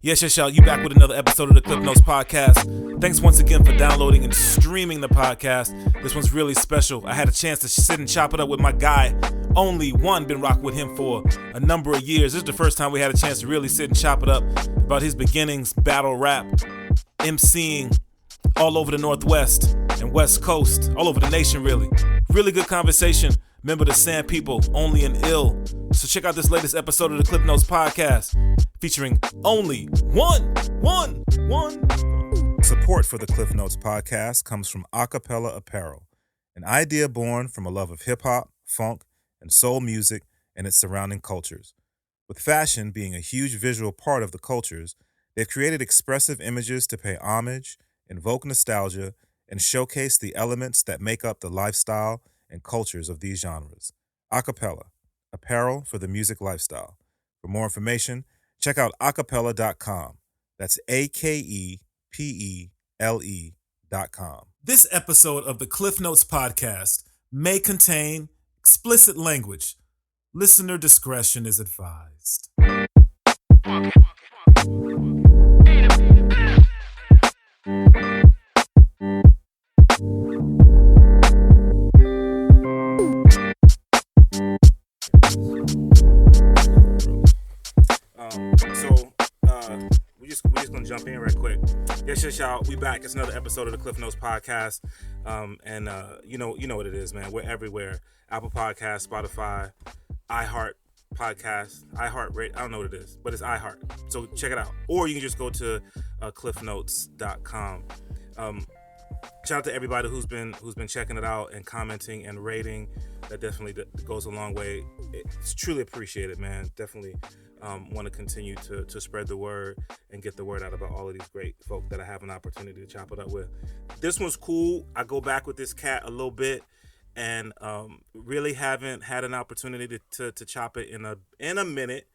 Yes, y'all. You back with another episode of the Klyph Notes podcast. Thanks once again for downloading and streaming the podcast. This one's really special. I had a chance to sit and chop it up with my guy, OnlyOne. Been rocking with him for a number of years. This is the first time we had a chance to really sit and chop it up about his beginnings, battle rap, MCing all over the Northwest and West Coast, all over the nation, really. Really good conversation. Member the Sandpeople, Only and Ill. So check out this latest episode of the Klyph Notes podcast featuring OnlyOne. Support for the Klyph Notes podcast comes from Acapella Apparel, an idea born from a love of hip-hop, funk, and soul music and its surrounding cultures. With fashion being a huge visual part of the cultures, they've created expressive images to pay homage, invoke nostalgia, and showcase the elements that make up the lifestyle and cultures of these genres. Acapella, apparel for the music lifestyle. For more information, check out acapella.com. That's AKEPELE.com. This episode of the Klyph Notes podcast may contain explicit language. Listener discretion is advised. We're just gonna jump in right quick. Yes, y'all. We back. It's another episode of the Klyph Notes podcast. You know what it is, man. We're everywhere. Apple Podcasts, Spotify, iHeart Podcast, iHeart Radio. I don't know what it is, but it's iHeart. So check it out. Or you can just go to klyphnotes.com. Shout out to everybody who's been checking it out and commenting and rating. That definitely goes a long way. It's truly appreciated, man. Definitely want to continue to spread the word and get the word out about all of these great folk that I have an opportunity to chop it up with. This one's cool. I go back with this cat a little bit and really haven't had an opportunity to chop it in a minute.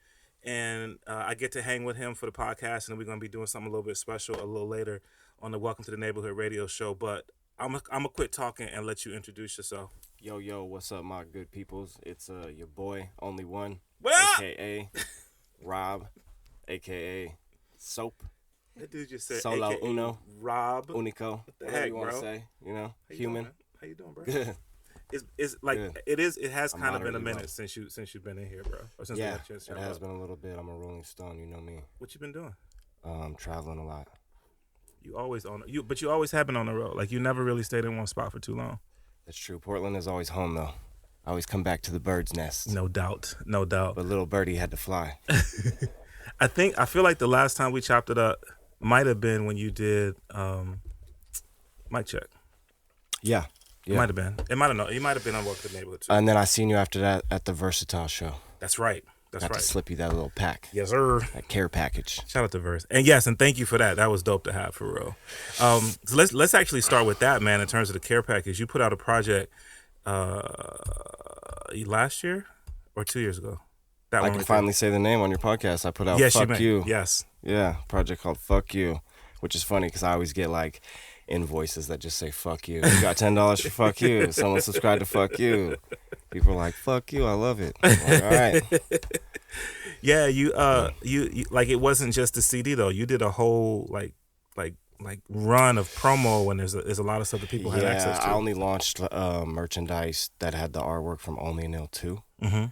And I get to hang with him for the podcast, and we're going to be doing something a little bit special a little later on the Welcome to the Neighborhood radio show. But I'm gonna quit talking and let you introduce yourself. Yo, what's up, my good peoples? It's your boy, OnlyOne, a.k.a. Rob, a.k.a. Soap. That dude just said Solo AKA Uno. Rob. Unico. The Whatever heck, you want bro? to say, you know, How you human. Doing, How you doing, bro? Good. It's like Good. It has I'm kind of been a moderately minute well. since you've been in here, bro. Or since we Yeah, had a chance to it chat has about been a little bit. I'm a Rolling Stone, you know me. What you been doing? Traveling a lot. You always but you always have been on the road. Like you never really stayed in one spot for too long. That's true. Portland is always home, though. I always come back to the bird's nest. No doubt. But little birdie had to fly. I feel like the last time we chopped it up might have been when you did mic check. Yeah. It might have been. It might have not. You might have been on Welcome to the Neighborhood too. And then I seen you after that at the Versatile show. That's right. That's Got right. to slip you that little pack. Yes, sir. That care package. Shout out to Verse. And yes, and thank you for that. That was dope to have, for real. So let's actually start with that, man, in terms of the care package. You put out a project last year or 2 years ago? That I can finally say the name on your podcast. I put out yes, Fuck You. Yes. Yeah, project called Fuck You, which is funny because I always get like invoices that just say Fuck You. You got $10 for Fuck You. Someone subscribed to Fuck You. People are like, Fuck You, I love it. I'm like, all right. Yeah, you like it wasn't just a CD though. You did a whole like run of promo, and there's a lot of stuff that people had access to. I only launched merchandise that had the artwork from Only and Ill 2. Mm-hmm.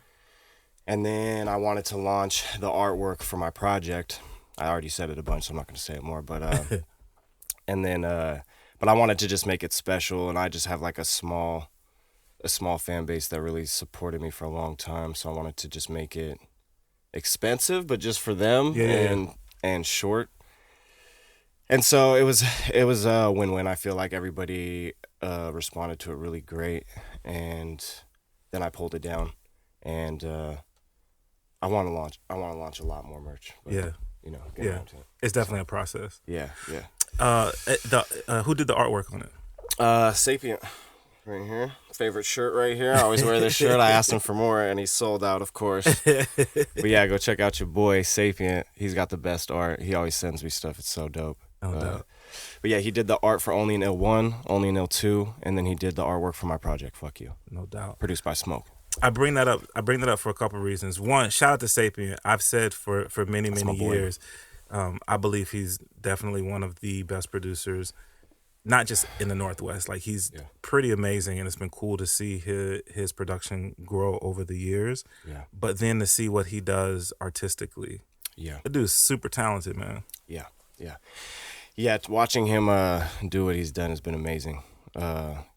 And then I wanted to launch the artwork for my project. I already said it a bunch, so I'm not going to say it more. But and then, but I wanted to just make it special, and I just have like a small fan base that really supported me for a long time. So I wanted to just make it expensive, but just for them and short. And so it was a win-win. I feel like everybody responded to it really great, and then I pulled it down, and I want to launch a lot more merch. But, you know, get around to it. It's definitely a process. Yeah. Who did the artwork on it? Sapient, right here. Favorite shirt right here. I always wear this shirt. I asked him for more, and he sold out, of course. But yeah, go check out your boy Sapient. He's got the best art. He always sends me stuff. It's so dope. No doubt. But yeah, he did the art for Only and Ill 1, Only and Ill 2, and then he did the artwork for my project, Fuck You. No doubt. Produced by Smoke. I bring that up for a couple of reasons. One, shout out to Sapient. I've said for many years I believe he's definitely one of the best producers, not just in the Northwest. Like he's pretty amazing, and it's been cool to see his production grow over the years. Yeah. But then to see what he does artistically. Yeah. The dude's super talented, man. Yeah. Yeah. Yeah. Watching him do what he's done has been amazing.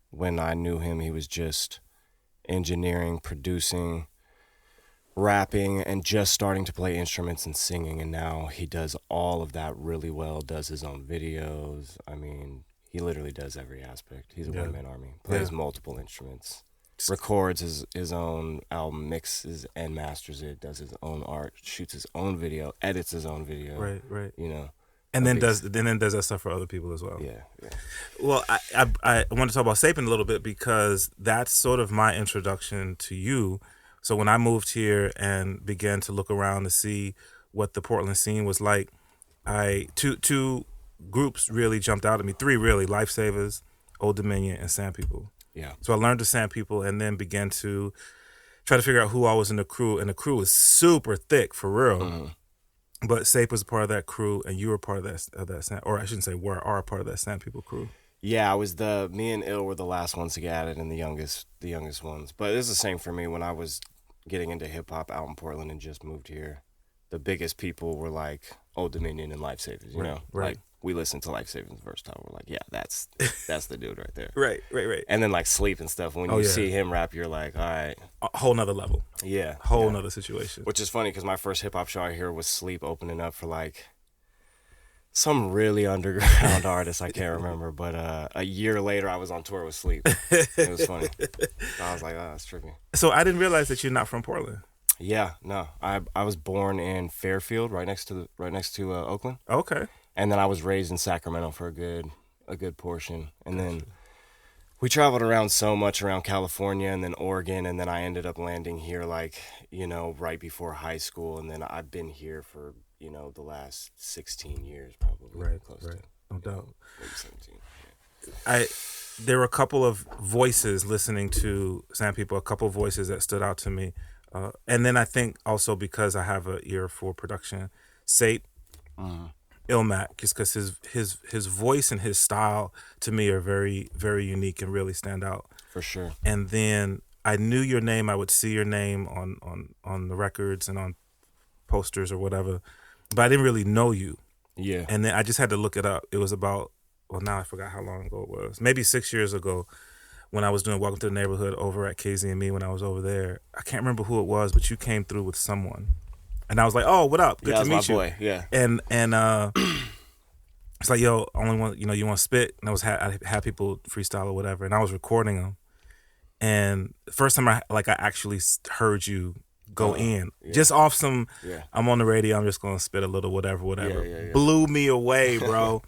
When I knew him, he was just engineering, producing, rapping, and just starting to play instruments and singing. And now he does all of that really well, does his own videos. I mean, he literally does every aspect. He's a one-man army. Plays multiple instruments. Records his own album, mixes and masters it, does his own art, shoots his own video, edits his own video. Right. You know. And then does that stuff for other people as well. Yeah. Well, I want to talk about Sapin a little bit because that's sort of my introduction to you. So when I moved here and began to look around to see what the Portland scene was like, two groups really jumped out at me. Three really: Lifesavers, Old Dominion, and Sandpeople. Yeah. So I learned the Sandpeople and then began to try to figure out who I was in the crew, and the crew was super thick for real. Mm-hmm. But Sape was a part of that crew, and you were part of that or I shouldn't say are a part of that Sandpeople crew. Yeah, me and Ill were the last ones to get added and the youngest ones. But it's the same for me when I was getting into hip hop out in Portland and just moved here. The biggest people were like Old Dominion and Lifesavers, you know? Right. Like we listened to Lifesavers the first time. We're like, yeah, that's the dude right there. Right. And then like Sleep and stuff. When you see him rap, you're like, all right. A whole nother level. Yeah. Whole nother situation. Which is funny because my first hip hop show I hear was Sleep opening up for like some really underground artist. I can't remember. But a year later, I was on tour with Sleep. It was funny. So I was like, oh, that's trippy. So I didn't realize that you're not from Portland. Yeah, no. I was born in Fairfield, right next to Oakland. Okay. And then I was raised in Sacramento for a good portion. And then we traveled around so much around California and then Oregon, and then I ended up landing here like, you know, right before high school, and then I've been here for, you know, the last 16 years probably. Right. To, no doubt. Maybe 17. Yeah. There were a couple of voices listening to Sandpeople, a couple of voices that stood out to me. And then I think also because I have an ear for production, Sape, Illmac, just because his voice and his style to me are very, very unique and really stand out. For sure. And then I knew your name. I would see your name on the records and on posters or whatever, but I didn't really know you. Yeah. And then I just had to look it up. It was about, well, now I forgot how long ago it was. Maybe 6 years ago when I was doing Welcome to the Neighborhood over at KZ&Me when I was over there. I can't remember who it was, but you came through with someone. And I was like, oh, what up? Good to meet you. Boy. Yeah. And it's like, yo, only one, you know, you want to spit? And I had people freestyle or whatever, and I was recording them. And the first time I actually heard you go in, just off some, I'm on the radio, I'm just going to spit a little whatever. Yeah. Blew me away, bro.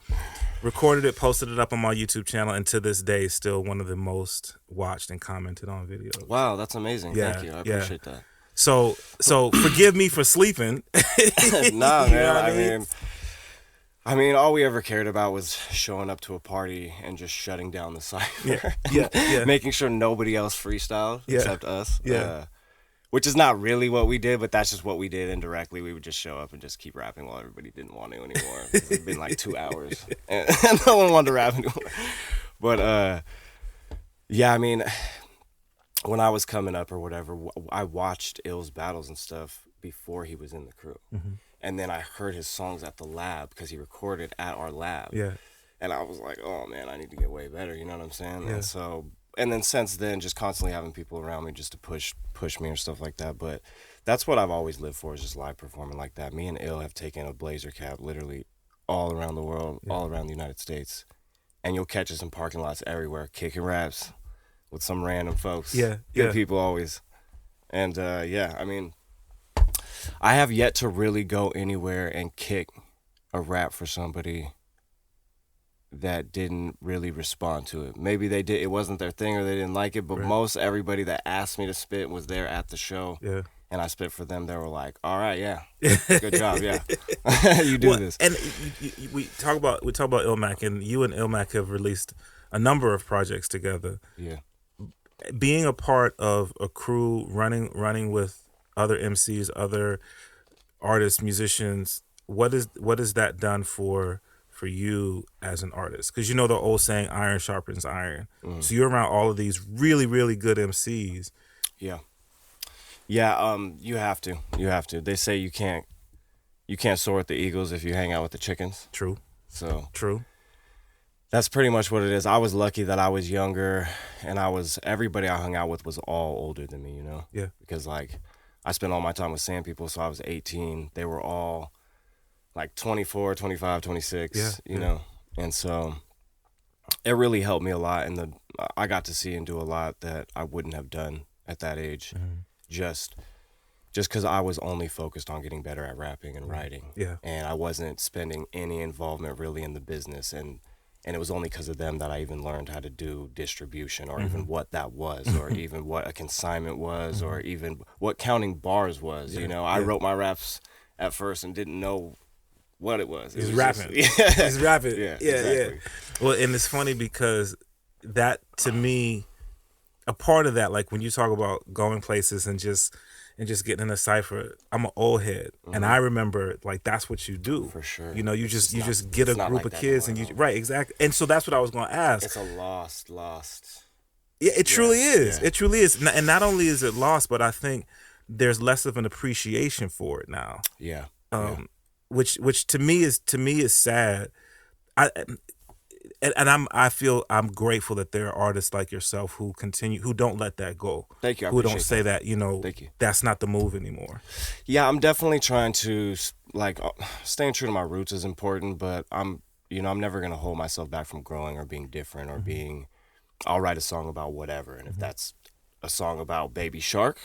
Recorded it, posted it up on my YouTube channel, and to this day, still one of the most watched and commented on videos. Wow, that's amazing. Yeah, thank you. I appreciate that. So forgive me for sleeping. Nah, man. I mean, all we ever cared about was showing up to a party and just shutting down the cypher. Yeah. Making sure nobody else freestyled except us. Yeah. Which is not really what we did, but that's just what we did indirectly. We would just show up and just keep rapping while everybody didn't want to anymore. It'd been like 2 hours. And no one wanted to rap anymore. But, yeah, I mean, when I was coming up or whatever, I watched Ill's battles and stuff before he was in the crew. Mm-hmm. And then I heard his songs at the lab because he recorded at our lab. Yeah. And I was like, oh, man, I need to get way better. You know what I'm saying? Yeah. And then since then, just constantly having people around me just to push me or stuff like that. But that's what I've always lived for, is just live performing like that. Me and Ill have taken a blazer cap literally all around the world, all around the United States. And you'll catch us in parking lots everywhere, kicking raps with some random folks. Good people always. And, I mean, I have yet to really go anywhere and kick a rap for somebody that didn't really respond to it. Maybe they did, it wasn't their thing or they didn't like it, but most everybody that asked me to spit was there at the show. Yeah. And I spit for them. They were like, all right, yeah. Good job, yeah. You do this. And we talk about Illmac, and you and Illmac have released a number of projects together. Yeah. Being a part of a crew running with other MCs, other artists, musicians, what is that done for you as an artist? Because the old saying, iron sharpens iron. So you're around all of these really, really good MCs. Yeah. You have to. They say you can't soar with the eagles if you hang out with the chickens. True. So true. That's pretty much what it is. I was lucky that I was younger, and everybody I hung out with was all older than me, Yeah. Because like I spent all my time with Sandpeople, so I was 18. They were all like 24, 25, 26, you know. And so it really helped me a lot, and I got to see and do a lot that I wouldn't have done at that age. Just because I was only focused on getting better at rapping and writing. Yeah. And I wasn't spending any involvement really in the business, and it was only because of them that I even learned how to do distribution, or even what that was, or even what a consignment was, or even what counting bars was. I wrote my raps at first and didn't know what it was. He's rapping. He's rapping. Yeah, exactly. Well, and it's funny because that, to me, a part of that, like when you talk about going places and just getting in a cipher, I'm an old head, and I remember like that's what you do. For sure. You just get a group of kids and right, exactly. And so that's what I was going to ask. It's a lost. Yeah, it truly is. Yeah. It truly is. And not only is it lost, but I think there's less of an appreciation for it now. Yeah. Which to me is sad. I feel I'm grateful that there are artists like yourself who don't let that go. Thank you. Who don't say that, Thank you. That's not the move anymore. Yeah, I'm definitely trying to staying true to my roots is important, but I'm never going to hold myself back from growing or being different or I'll write a song about whatever. And if that's a song about Baby Shark,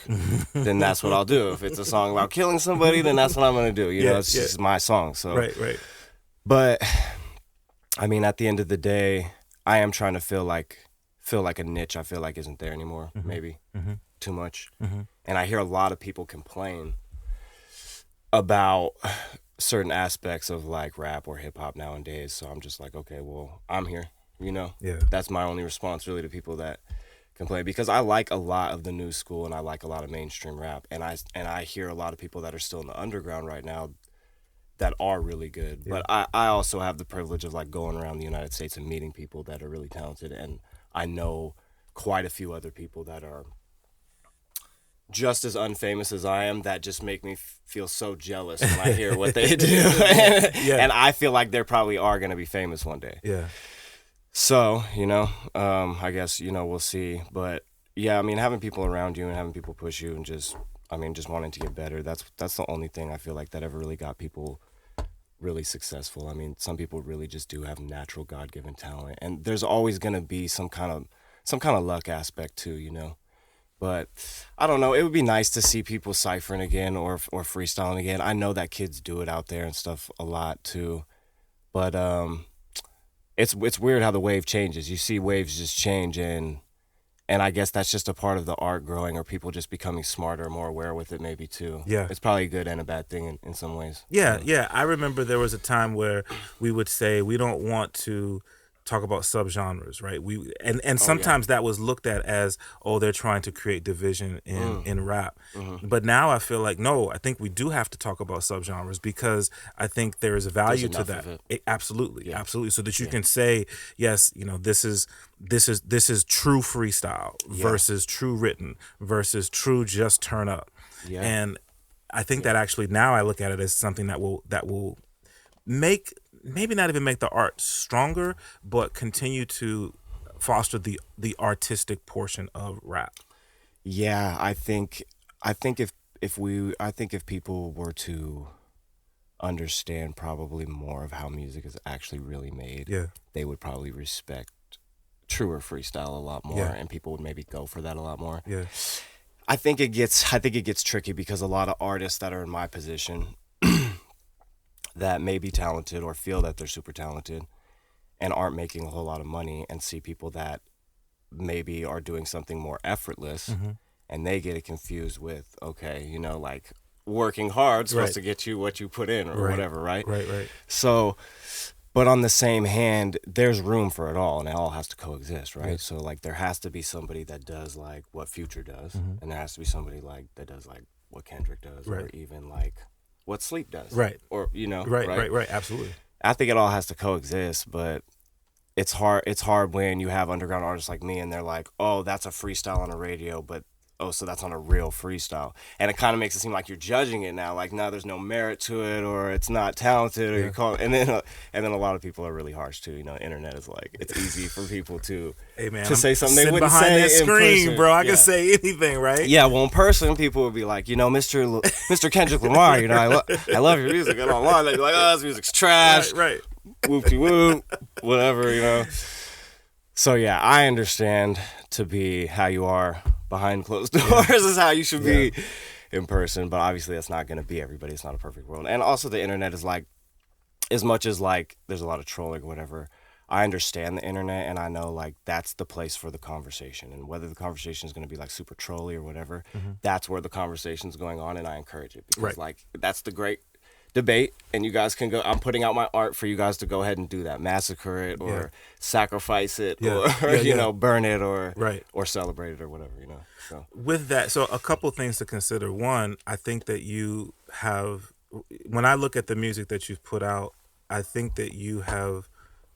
then that's what I'll do. If it's a song about killing somebody, then that's what I'm going to do. It's just my song. So Right. But I mean, at the end of the day, I am trying to feel like a niche I feel like isn't there anymore, maybe too much. And I hear a lot of people complain about certain aspects of like rap or hip hop nowadays. So I'm just like, okay, well, I'm here, Yeah. That's my only response really to people that complain, because I like a lot of the new school and I like a lot of mainstream rap, and I hear a lot of people that are still in the underground right now that are really good. Yeah. But I also have the privilege of like going around the United States and meeting people that are really talented, and I know quite a few other people that are just as unfamous as I am that just make me feel so jealous when I hear what they do. And I feel like they probably are going to be famous one day. Yeah. So, I guess, we'll see. But yeah, I mean, having people around you and having people push you and just wanting to get better, that's the only thing I feel like that ever really got people really successful. I mean, some people really just do have natural God-given talent, and there's always going to be some kind of luck aspect too, But I don't know, it would be nice to see people ciphering again or freestyling again. I know that kids do it out there and stuff a lot too. But it's weird how the wave changes. You see waves just change, and I guess that's just a part of the art growing, or people just becoming smarter, more aware with it maybe too. Yeah. It's probably a good and a bad thing in some ways. Yeah. I remember there was a time where we would say we don't want to talk about subgenres, right? And sometimes that was looked at as, they're trying to create division in rap. But now I feel like, no, I think we do have to talk about subgenres, because I think there is a value to that. Absolutely. So that you can say, yes, this is true freestyle versus true written versus true just turn up. Yeah. And I think that actually now I look at it as something that will make, maybe not even make the art stronger, but continue to foster the artistic portion of rap. Yeah, I think if people were to understand probably more of how music is actually really made, they would probably respect truer freestyle a lot more, and people would maybe go for that a lot more. Yeah. I think it gets tricky, because a lot of artists that are in my position that may be talented or feel that they're super talented and aren't making a whole lot of money, and see people that maybe are doing something more effortless, and they get it confused with, okay, like working hard is supposed to get you what you put in or whatever, right? Right. So, but on the same hand, there's room for it all, and it all has to coexist, right? Yes. So like there has to be somebody that does like what Future does, and there has to be somebody like that does like what Kendrick does, or even like what sleep does. Right. Or, Right. Absolutely. I think it all has to coexist, but it's hard when you have underground artists like me and they're like, oh, that's a freestyle on the radio, but oh, so that's on a real freestyle. And it kind of makes it seem like you're judging it now, like, no, there's no merit to it, or it's not talented, or you call it, and then a lot of people are really harsh too. The internet is like, it's easy for people to say something they wouldn't say behind that screen, person. Bro. I can say anything, right? Yeah, well, in person, people would be like, Mr. Kendrick Lamar, I love your music. And online, they'd be like, oh, this music's trash. Right. Whoop-de-whoop, whatever, So yeah, I understand to be how you are behind closed doors is how you should be in person, but obviously that's not going to be everybody. It's not a perfect world. And also the internet is like, as much as like there's a lot of trolling or whatever, I understand the internet and I know like that's the place for the conversation, and whether the conversation is going to be like super trolly or whatever, that's where the conversation's going on, and I encourage it because like that's the great debate, and you guys can go. I'm putting out my art for you guys to go ahead and do that, massacre it or sacrifice it or burn it or celebrate it or whatever. So with that, so a couple things to consider. One, I think that you have, when I look at the music that you've put out, I think that you have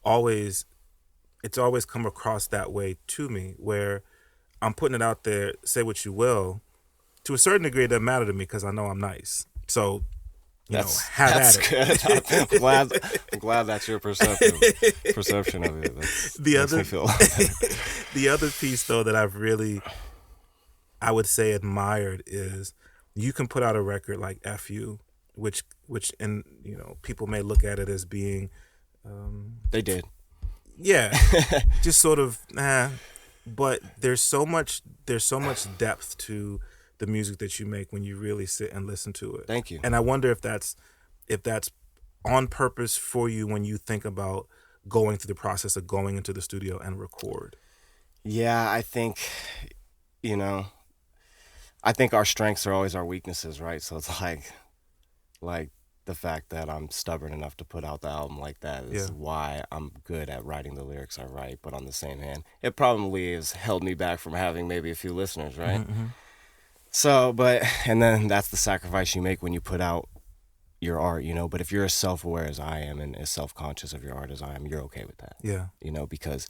it's always come across that way to me, where I'm putting it out there, say what you will. To a certain degree, it doesn't matter to me because I know I'm nice. So have at it. Good. I'm glad that's your perception of it. The other piece, though, that I've really, I would say, admired is you can put out a record like F You, which and people may look at it as being they did. Yeah. Just sort of but there's so much depth to the music that you make when you really sit and listen to it. Thank you. And I wonder if that's on purpose for you when you think about going through the process of going into the studio and record. Yeah, I think our strengths are always our weaknesses, right? So it's like the fact that I'm stubborn enough to put out the album like that is why I'm good at writing the lyrics I write. But on the same hand, it probably has held me back from having maybe a few listeners, right? Mm-hmm. So, and then that's the sacrifice you make when you put out your art, but if you're as self-aware as I am and as self-conscious of your art as I am, you're okay with that. Yeah. Because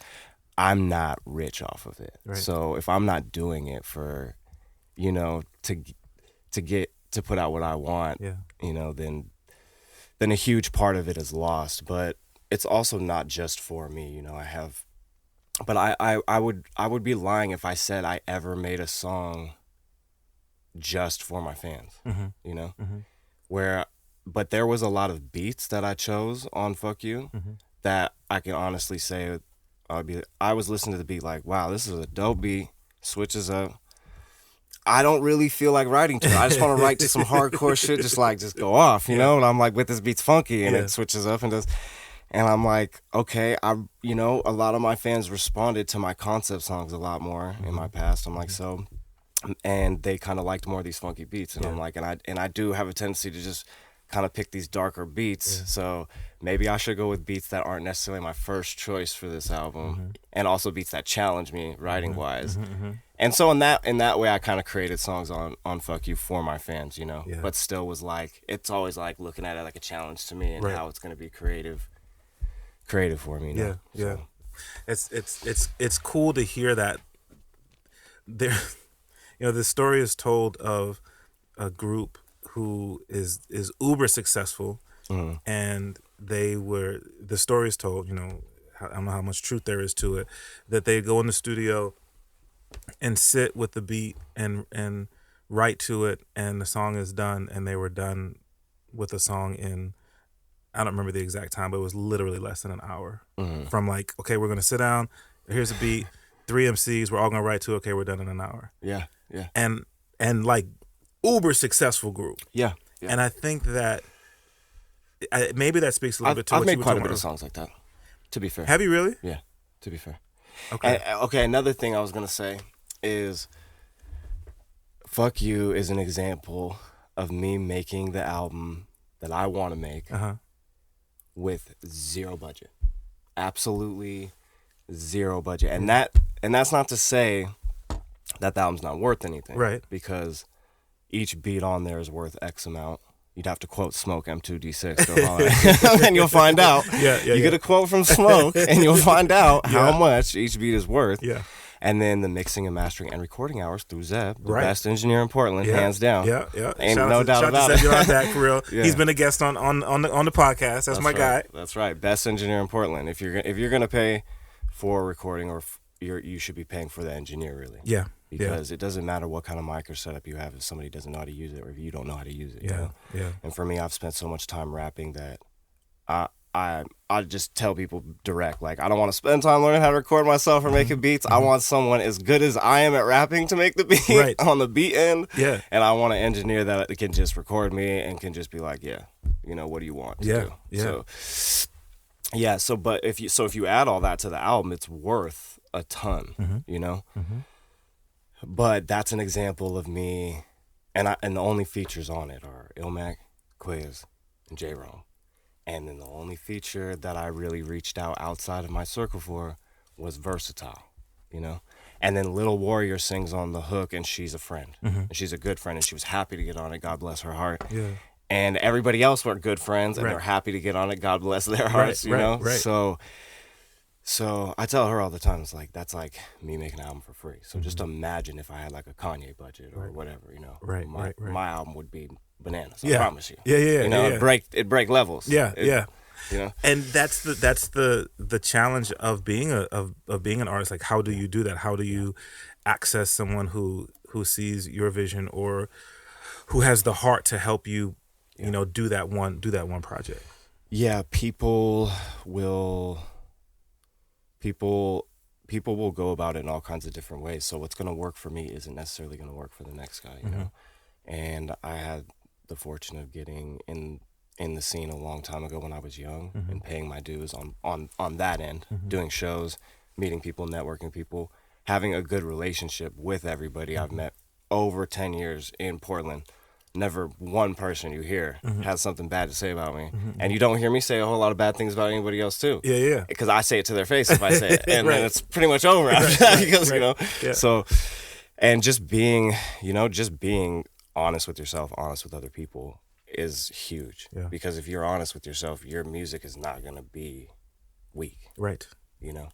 I'm not rich off of it. Right. So if I'm not doing it for, to put out what I want, then a huge part of it is lost. But it's also not just for me, but I would be lying if I said I ever made a song just for my fans, but there was a lot of beats that I chose on Fuck You that I can honestly say I was listening to the beat like, wow, this is a dope beat, switches up. I don't really feel like writing to it. I just want to write to some hardcore shit, just go off, and I'm like, but this beat's funky, and it switches up and does, and I'm like, okay, a lot of my fans responded to my concept songs a lot more in my past. I'm like, so. And they kind of liked more of these funky beats, and I'm like, and I do have a tendency to just kind of pick these darker beats. So maybe I should go with beats that aren't necessarily my first choice for this album, and also beats that challenge me writing wise. And so in that way, I kind of created songs on Fuck You for my fans, but still was like, it's always like looking at it like a challenge to me and how it's going to be creative for me. So. It's cool to hear that there. The story is told of a group who is uber successful, and the story is told, I don't know how much truth there is to it, that they go in the studio and sit with the beat and write to it, and the song is done, and they were done with a song in, I don't remember the exact time, but it was literally less than an hour. From like, okay, we're going to sit down, here's a beat, 3 MCs, we're all going to write to, okay, we're done in an hour. Yeah. And like uber successful group. Yeah. And I think that maybe that speaks a little bit to what you were talking about. I've made quite a bit of songs like that, to be fair. Have you really? Yeah, to be fair. Okay. Another thing I was going to say is Fuck You is an example of me making the album that I want to make with zero budget. Absolutely zero budget. And that's not to say that the album's not worth anything. Right. Because each beat on there is worth X amount. You'd have to quote Smoke M2D6 and you'll find out. You get a quote from Smoke and you'll find out how much each beat is worth. Yeah. And then the mixing and mastering and recording hours through Zeb, the best engineer in Portland, hands down. Ain't no doubt about it. Shout out to Zeb for real. He's been a guest on the podcast. That's my guy. That's right. Best engineer in Portland. If you're gonna pay for recording, or you should be paying for the engineer, really. Yeah. Because it doesn't matter what kind of mic or setup you have if somebody doesn't know how to use it, or if you don't know how to use it. Yeah. And for me, I've spent so much time rapping that I just tell people direct, like, I don't want to spend time learning how to record myself or making beats. I want someone as good as I am at rapping to make the beat on the beat end. Yeah. And I want an engineer that can just record me and can just be like, what do you want to do? So, but if you add all that to the album, it's worth a ton, But that's an example of me, and the only features on it are Illmac, Quiz, and J-Rome. And then the only feature that I really reached out outside of my circle for was Versatile, And then Little Warrior sings on the hook, and she's a friend. And she's a good friend, and she was happy to get on it. God bless her heart. Yeah. And everybody else were good friends, and they're happy to get on it. God bless their hearts, you know? Right. So I tell her all the time, it's like, that's like me making an album for free. So just imagine if I had like a Kanye budget or whatever, My album would be bananas. I promise you. It'd break levels. And that's the challenge of being an artist. Like, how do you do that? How do you access someone who sees your vision or who has the heart to help you, do that one project? Yeah, people will go about it in all kinds of different ways. So what's going to work for me isn't necessarily going to work for the next guy, you know? And I had the fortune of getting in the scene a long time ago when I was young and paying my dues on that end, doing shows, meeting people, networking people, having a good relationship with everybody I've met over 10 years in Portland. Never one person you hear has something bad to say about me. And you don't hear me say a whole lot of bad things about anybody else too. Yeah. Because I say it to their face if I say it. And then it's pretty much over after that because, So, and just being honest with yourself, honest with other people is huge. Yeah. Because if you're honest with yourself, your music is not going to be weak. Right.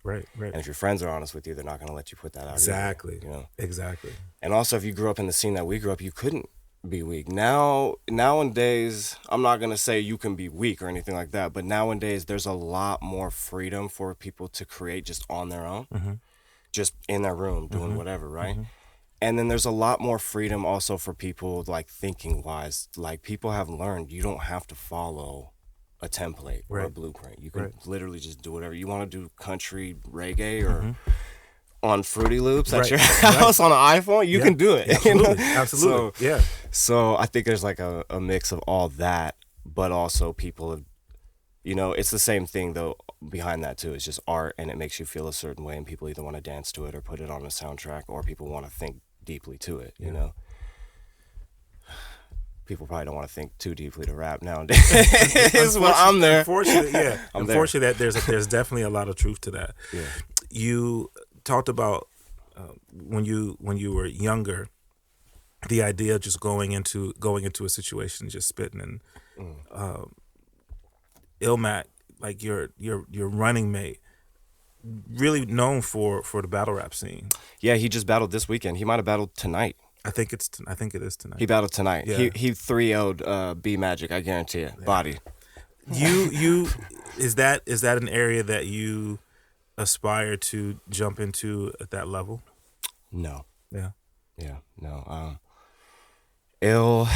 Right. And if your friends are honest with you, they're not going to let you put that out. Exactly. Either, Exactly. And also, if you grew up in the scene that we grew up, you couldn't be weak. Nowadays, I'm not going to say you can be weak or anything like that, but nowadays there's a lot more freedom for people to create just on their own, just in their room, doing whatever, right? And then there's a lot more freedom also for people, like, thinking wise. Like, people have learned you don't have to follow a template or a blueprint. You can literally just do whatever you want to do. Country, reggae, or on Fruity Loops at your house on an iPhone, you can do it. Absolutely. So I think there's like a mix of all that, but also people have, it's the same thing though behind that too. It's just art, and it makes you feel a certain way, and people either want to dance to it or put it on a soundtrack, or people want to think deeply to it, People probably don't want to think too deeply to rap nowadays. Well, I'm there. Unfortunately, that there's definitely a lot of truth to that. Yeah. You talked about when you were younger, the idea of just going into a situation, just spitting, and Illmac, like your running mate, really known for the battle rap scene. Yeah, he just battled this weekend. He might have battled tonight. I think it is tonight. He battled tonight. Yeah. He 3-0'd B Magic, I guarantee it. Yeah. Body. You is that an area that you aspire to jump into at that level? No. Yeah. No. Ill,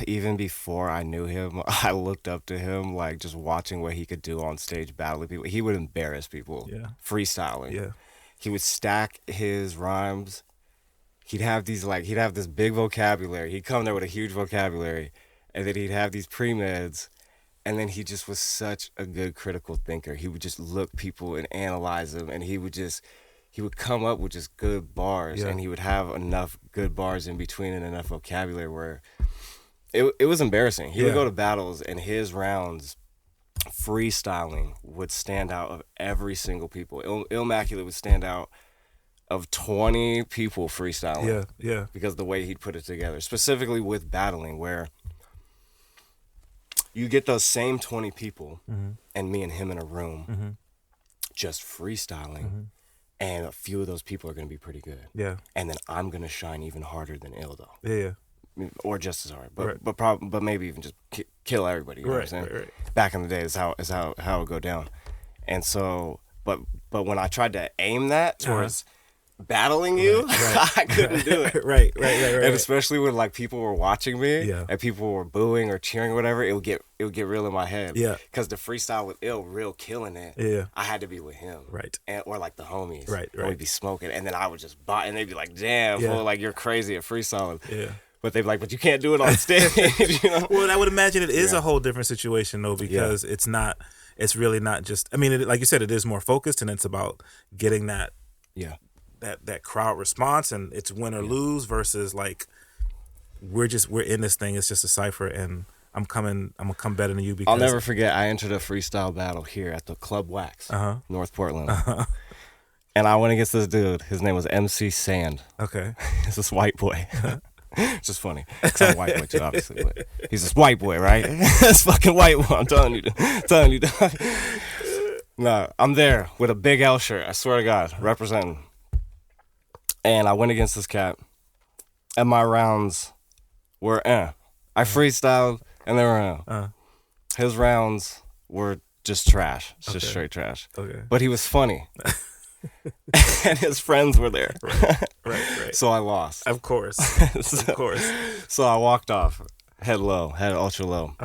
even before I knew him, I looked up to him, like, just watching what he could do on stage battling people. He would embarrass people. Yeah. Freestyling. Yeah. He would stack his rhymes. He'd have this big vocabulary. He'd come there with a huge vocabulary, and then he'd have these pre-meds, and then he just was such a good critical thinker. He would just look people and analyze them, and he would come up with just good bars, and he would have enough good bars in between and enough vocabulary where it was embarrassing. He would go to battles, and his rounds, freestyling, would stand out of every single people. Illmaculate would stand out of 20 people freestyling. Yeah. Because the way he'd put it together, specifically with battling, where you get those same 20 people and me and him in a room just freestyling, and a few of those people are going to be pretty good. Yeah. And then I'm going to shine even harder than Ill, though. Yeah. Or just as hard, but maybe even just kill everybody. You know what I'm saying? Right. Back in the day, is how it would go down. And so, but when I tried to aim that towards battling you, I couldn't do it. Right. And especially when like people were watching me, and people were booing or cheering or whatever, it would get real in my head. Yeah. Because the freestyle with Ill, real killing it. Yeah. I had to be with him. Right. Or like the homies. Right. And we'd be smoking, and then I would just and they'd be like, "Damn, fool, like you're crazy at freestyling." Yeah. But they'd be like, "But you can't do it on stage." You know? Well, I would imagine it is a whole different situation though, because it's really not just. I mean, like you said, it is more focused, and it's about getting that. Yeah. That crowd response, and it's win or lose versus like we're in this thing. It's just a cipher, and I'm gonna come better than you. Because I'll never forget. I entered a freestyle battle here at the Club Wax, North Portland, and I went against this dude. His name was MC Sand. Okay, he's this white boy. It's just funny. Cause I'm a white boy too, obviously. But he's this white boy, right? This fucking white boy. I'm telling you. No, I'm there with a big L shirt. I swear to God, representing. And I went against this cat, and my rounds were I freestyled, and they were His rounds were just trash, just straight trash. Okay. But he was funny, and his friends were there. Right. So I lost. Of course. Of course. So I walked off, head low, head ultra low.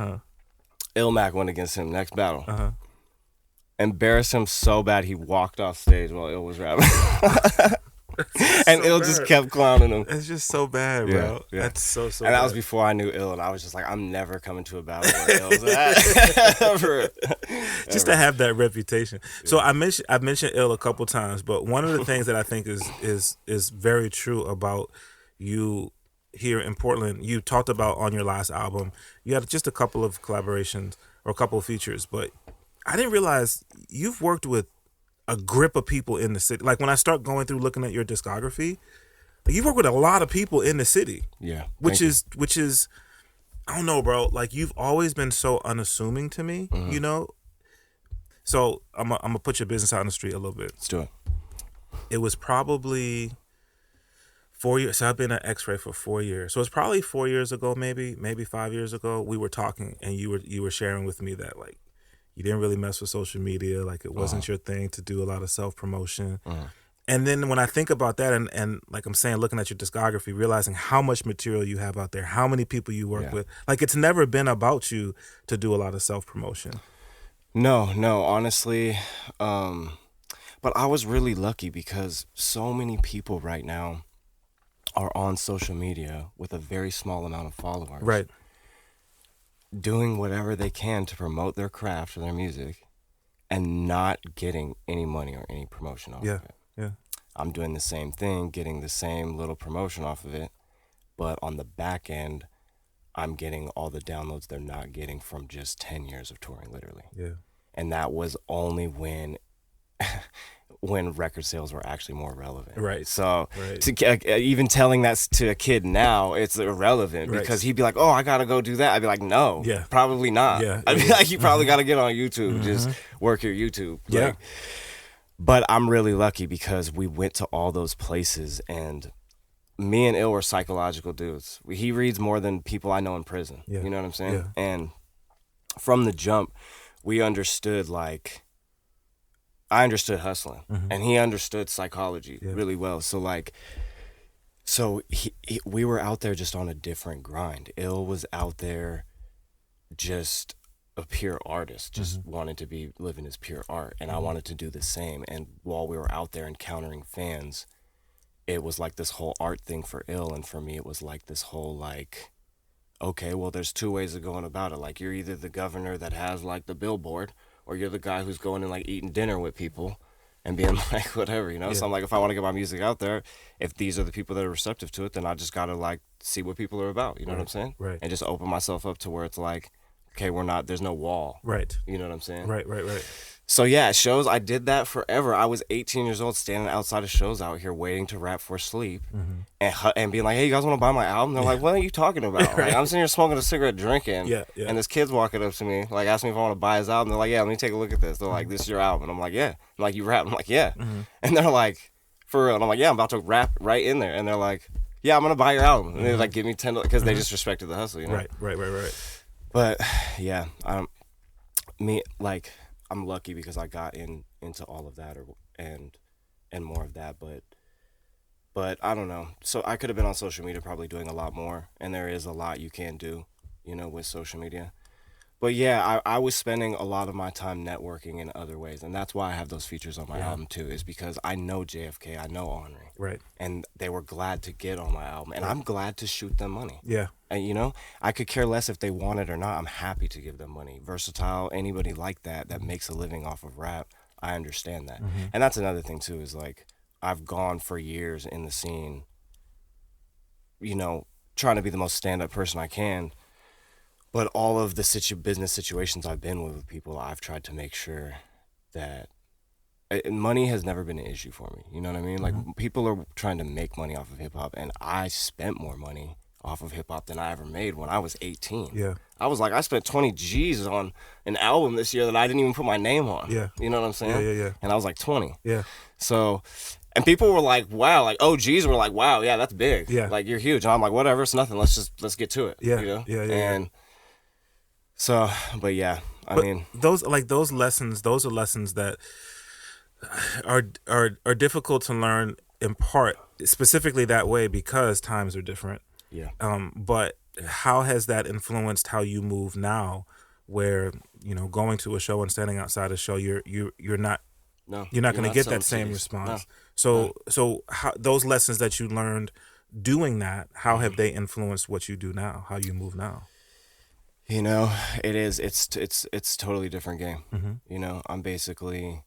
Illmac went against him next battle. Embarrassed him so bad he walked off stage while Ill was rapping. And so Ill just kept clowning him. It's just so bad, bro. Yeah. That's so and bad. That was before I knew Ill, and I was just like, I'm never coming to a battle where Ill's at. Ever. Just to have that reputation. Yeah. So I've mentioned Ill a couple times, but one of the things that I think is very true about you here in Portland, you talked about on your last album, you had just a couple of collaborations or a couple of features, but I didn't realize you've worked with a grip of people in the city. Like when I start going through looking at your discography, like you work with a lot of people in the city. Yeah. Which is I don't know, bro. Like you've always been so unassuming to me, you know? So I'm gonna put your business out on the street a little bit. Let's do it. It was probably 4 years. So I've been at X-Ray for 4 years. So it's probably 4 years ago, maybe 5 years ago. We were talking, and you were sharing with me that like you didn't really mess with social media. Like it wasn't your thing to do a lot of self-promotion. And then when I think about that and like I'm saying, looking at your discography, realizing how much material you have out there, how many people you work with, like it's never been about you to do a lot of self-promotion. No, honestly. But I was really lucky because so many people right now are on social media with a very small amount of followers. Right. Doing whatever they can to promote their craft or their music and not getting any money or any promotion off of it. Yeah. I'm doing the same thing, getting the same little promotion off of it, but on the back end, I'm getting all the downloads they're not getting from just 10 years of touring, literally. Yeah. And that was only when record sales were actually more relevant. Right. So even telling that to a kid now, it's irrelevant because he'd be like, oh, I got to go do that. I'd be like, no, probably not. Yeah. I'd be like, you probably got to get on YouTube, just work your YouTube. Yeah. Like, but I'm really lucky because we went to all those places, and me and Ill were psychological dudes. He reads more than people I know in prison. Yeah. You know what I'm saying? Yeah. And from the jump, we understood I understood hustling, and he understood psychology really well. So we were out there just on a different grind. Ill was out there just a pure artist, just wanted to be living his pure art, and I wanted to do the same. And while we were out there encountering fans, it was like this whole art thing for Ill, and for me it was like this whole like, okay, well there's two ways of going about it. Like you're either the governor that has like the billboard, or you're the guy who's going and like eating dinner with people and being like whatever, you know? Yeah. So I'm like, if I want to get my music out there, if these are the people that are receptive to it, then I just gotta like see what people are about, you know what I'm saying? Right. And just open myself up to where it's like, okay, there's no wall. Right. You know what I'm saying? Right. So yeah, shows, I did that forever. I was 18 years old standing outside of shows out here waiting to rap for sleep and being like, hey, you guys want to buy my album? They're like, what are you talking about? Like, I'm sitting here smoking a cigarette, drinking, and this kid's walking up to me, like, asking me if I want to buy his album. They're like, yeah, let me take a look at this. They're like, this is your album. And I'm like, yeah. I'm like, you rap? I'm like, yeah. And they're like, for real? And I'm like, yeah, I'm about to rap right in there. And they're like, yeah, I'm going to buy your album. And they like, give me $10, because they just respected the hustle, you know? Right. But yeah, I'm lucky because I got into all of that and more of that, but I don't know. So I could have been on social media probably doing a lot more, and there is a lot you can do, you know, with social media. But yeah, I was spending a lot of my time networking in other ways, and that's why I have those features on my album too, is because I know JFK, I know Henri. Right. And they were glad to get on my album, and I'm glad to shoot them money. Yeah. And you know, I could care less if they want it or not. I'm happy to give them money. Versatile, anybody like that makes a living off of rap, I understand that. And that's another thing too, is like, I've gone for years in the scene, you know, trying to be the most stand-up person I can. But all of the business situations I've been with people, I've tried to make sure that money has never been an issue for me. You know what I mean? Like, people are trying to make money off of hip-hop, and I spent more money off of hip-hop than I ever made when I was 18. Yeah. I was like, I spent 20 G's on an album this year that I didn't even put my name on. Yeah. You know what I'm saying? Yeah. And I was like 20. Yeah. So... And people were like, wow, like OGs were like, wow, yeah, that's big. Yeah. Like, you're huge. And I'm like, whatever, it's nothing. Let's get to it. Yeah. You know? Yeah. And so, but yeah, I mean, those lessons, those are lessons that are difficult to learn in part, specifically that way, because times are different. Yeah. But how has that influenced how you move now, where, you know, going to a show and standing outside a show, you're not going to get that same response. So how, those lessons that you learned doing that, how have they influenced what you do now, how you move now? You know, it's totally different game. You know, I'm basically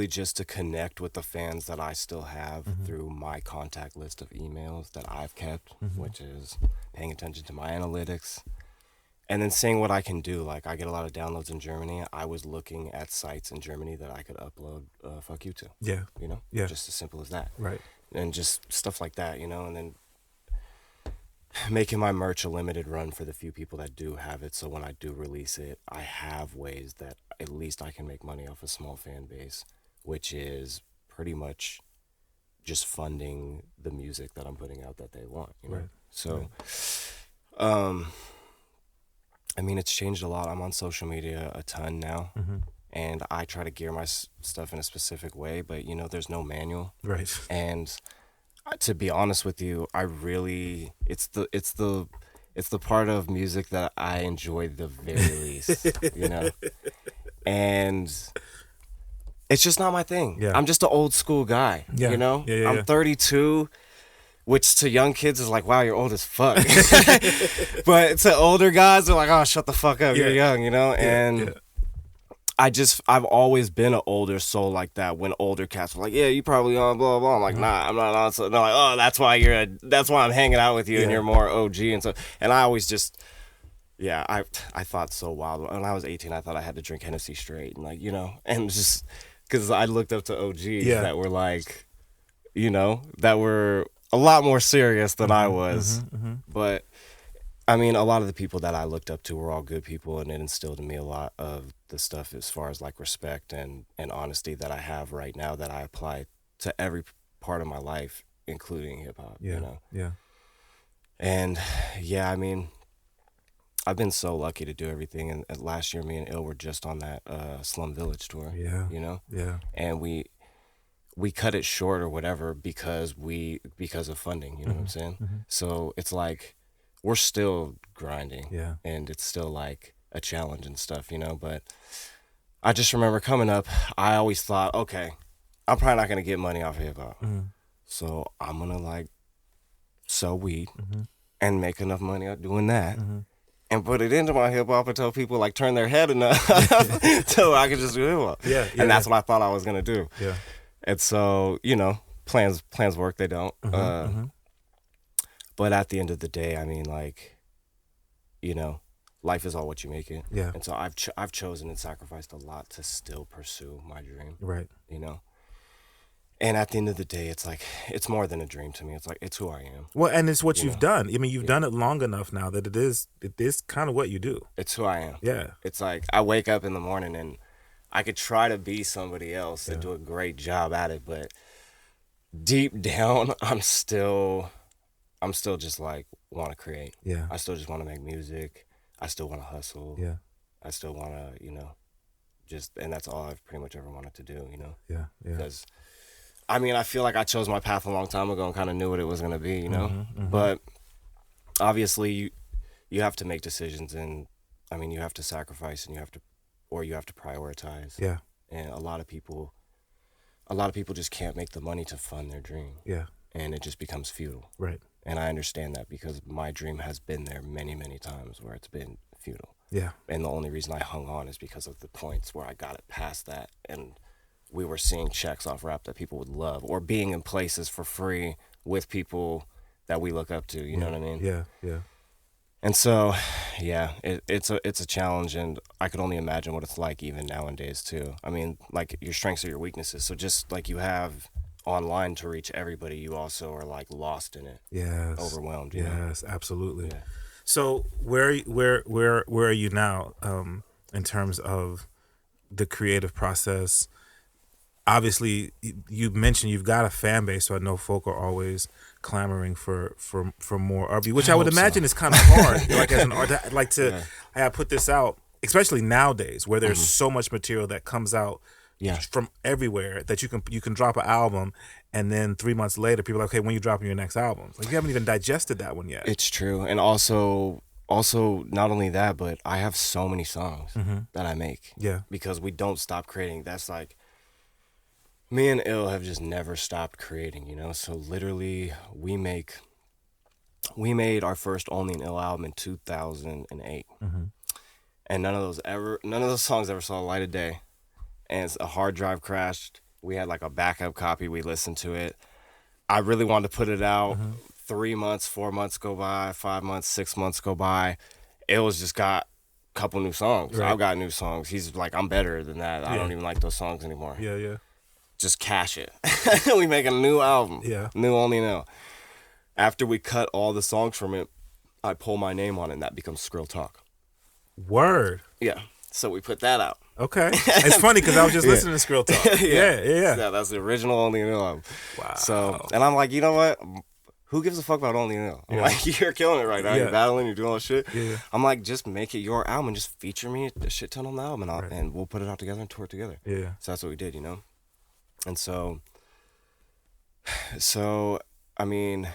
just to connect with the fans that I still have through my contact list of emails that I've kept, which is paying attention to my analytics. And then seeing what I can do. Like, I get a lot of downloads in Germany. I was looking at sites in Germany that I could upload Fuck You to. Yeah. You know? Yeah. Just as simple as that. Right. And just stuff like that, you know? And then making my merch a limited run for the few people that do have it. So when I do release it, I have ways that at least I can make money off a small fan base, which is pretty much just funding the music that I'm putting out that they want, you know? Right. So, I mean, it's changed a lot. I'm on social media a ton now, and I try to gear my stuff in a specific way, but, you know, there's no manual. Right. And to be honest with you, I really, it's the part of music that I enjoy the very least, you know? And it's just not my thing. Yeah. I'm just an old school guy, you know? I'm 32. Which to young kids is like, wow, you're old as fuck. But to older guys, they're like, oh, shut the fuck up, you're young, you know? And I've always been an older soul like that, when older cats were like, yeah, you probably on blah, blah. I'm like, nah, I'm not on. So they're like, oh, that's why I'm hanging out with you and you're more OG. And so, and I always just, I thought so wild. When I was 18, I thought I had to drink Hennessy straight. And like, you know, and just, because I looked up to OGs that were like, you know, that were a lot more serious than I was. But I mean, a lot of the people that I looked up to were all good people, and it instilled in me a lot of the stuff as far as like respect and honesty that I have right now, that I apply to every part of my life, including hip hop. You know? Yeah. And I mean, I've been so lucky to do everything. And last year, me and Ill were just on that Slum Village tour. Yeah. You know? Yeah. And we cut it short or whatever because of funding, you know what I'm saying? So it's like, we're still grinding. Yeah. And it's still like a challenge and stuff, you know? But I just remember coming up, I always thought, okay, I'm probably not going to get money off of hip hop. So I'm going to like sell weed and make enough money out doing that. And put it into my hip hop until people like turn their head enough so I could just do hip hop. And that's what I thought I was going to do. Yeah. And so, you know, plans work, they don't. But at the end of the day, I mean, like, you know, life is all what you make it. Yeah. And so I've chosen and sacrificed a lot to still pursue my dream. Right. You know? And at the end of the day, it's like, it's more than a dream to me. It's like, it's who I am. Well, and it's what You you've know? done. I mean, you've done it long enough now that it is kind of what you do. It's who I am. Yeah. It's like, I wake up in the morning and I could try to be somebody else and do a great job at it, but deep down, I'm still just like, want to create. Yeah. I still just want to make music. I still want to hustle. Yeah. I still want to, you know, just, and that's all I've pretty much ever wanted to do, you know? Yeah. Yeah. Because, I mean, I feel like I chose my path a long time ago and kind of knew what it was going to be, you know? But obviously you have to make decisions, and I mean, you have to sacrifice, and you have to prioritize. Yeah. And a lot of people just can't make the money to fund their dream. Yeah. And it just becomes futile. Right. And I understand that, because my dream has been there many, many times where it's been futile. Yeah. And the only reason I hung on is because of the points where I got it past that, and we were seeing checks off rap that people would love, or being in places for free with people that we look up to, you know what I mean? Yeah, yeah. And so, yeah, it's a challenge, and I could only imagine what it's like even nowadays too. I mean, like, your strengths are your weaknesses. So just like you have online to reach everybody, you also are like lost in it. Yes. Overwhelmed, you know? Yes, absolutely. Yeah. So where are you now in terms of the creative process? Obviously, you mentioned you've got a fan base, so I know folk are always clamoring for more R&B, which I would imagine is kind of hard. Like, as an artist, I'd like to put this out, especially nowadays where there's so much material that comes out from everywhere that you can drop an album, and then 3 months later, people are like, okay, when you dropping your next album? Like, you haven't even digested that one yet. It's true, and also not only that, but I have so many songs that I make. Yeah, because we don't stop creating. That's like, me and Ill have just never stopped creating, you know? So literally, we made our first Only an Ill album in 2008. And none of those songs ever saw the light of day. And a hard drive crashed. We had like a backup copy. We listened to it. I really wanted to put it out. 3 months, 4 months go by, 5 months, 6 months go by. Ill's just got a couple new songs. Right. I've got new songs. He's like, I'm better than that. I don't even like those songs anymore. Yeah, yeah. Just cash it. We make a new album. Yeah. New Only an Ill. After we cut all the songs from it, I pull my name on it, and that becomes Skrill Talk. Word. Yeah. So we put that out. Okay. It's funny because I was just listening to Skrill Talk. Yeah. That's the original Only an Ill album. Wow. So, and I'm like, you know what? Who gives a fuck about Only an Ill? I'm like, you're killing it right now. You're battling, you're doing all this shit. Yeah. I'm like, just make it your album and just feature me a shit ton on the album, and we'll put it out together and tour it together. Yeah. So that's what we did, you know? And so, I mean,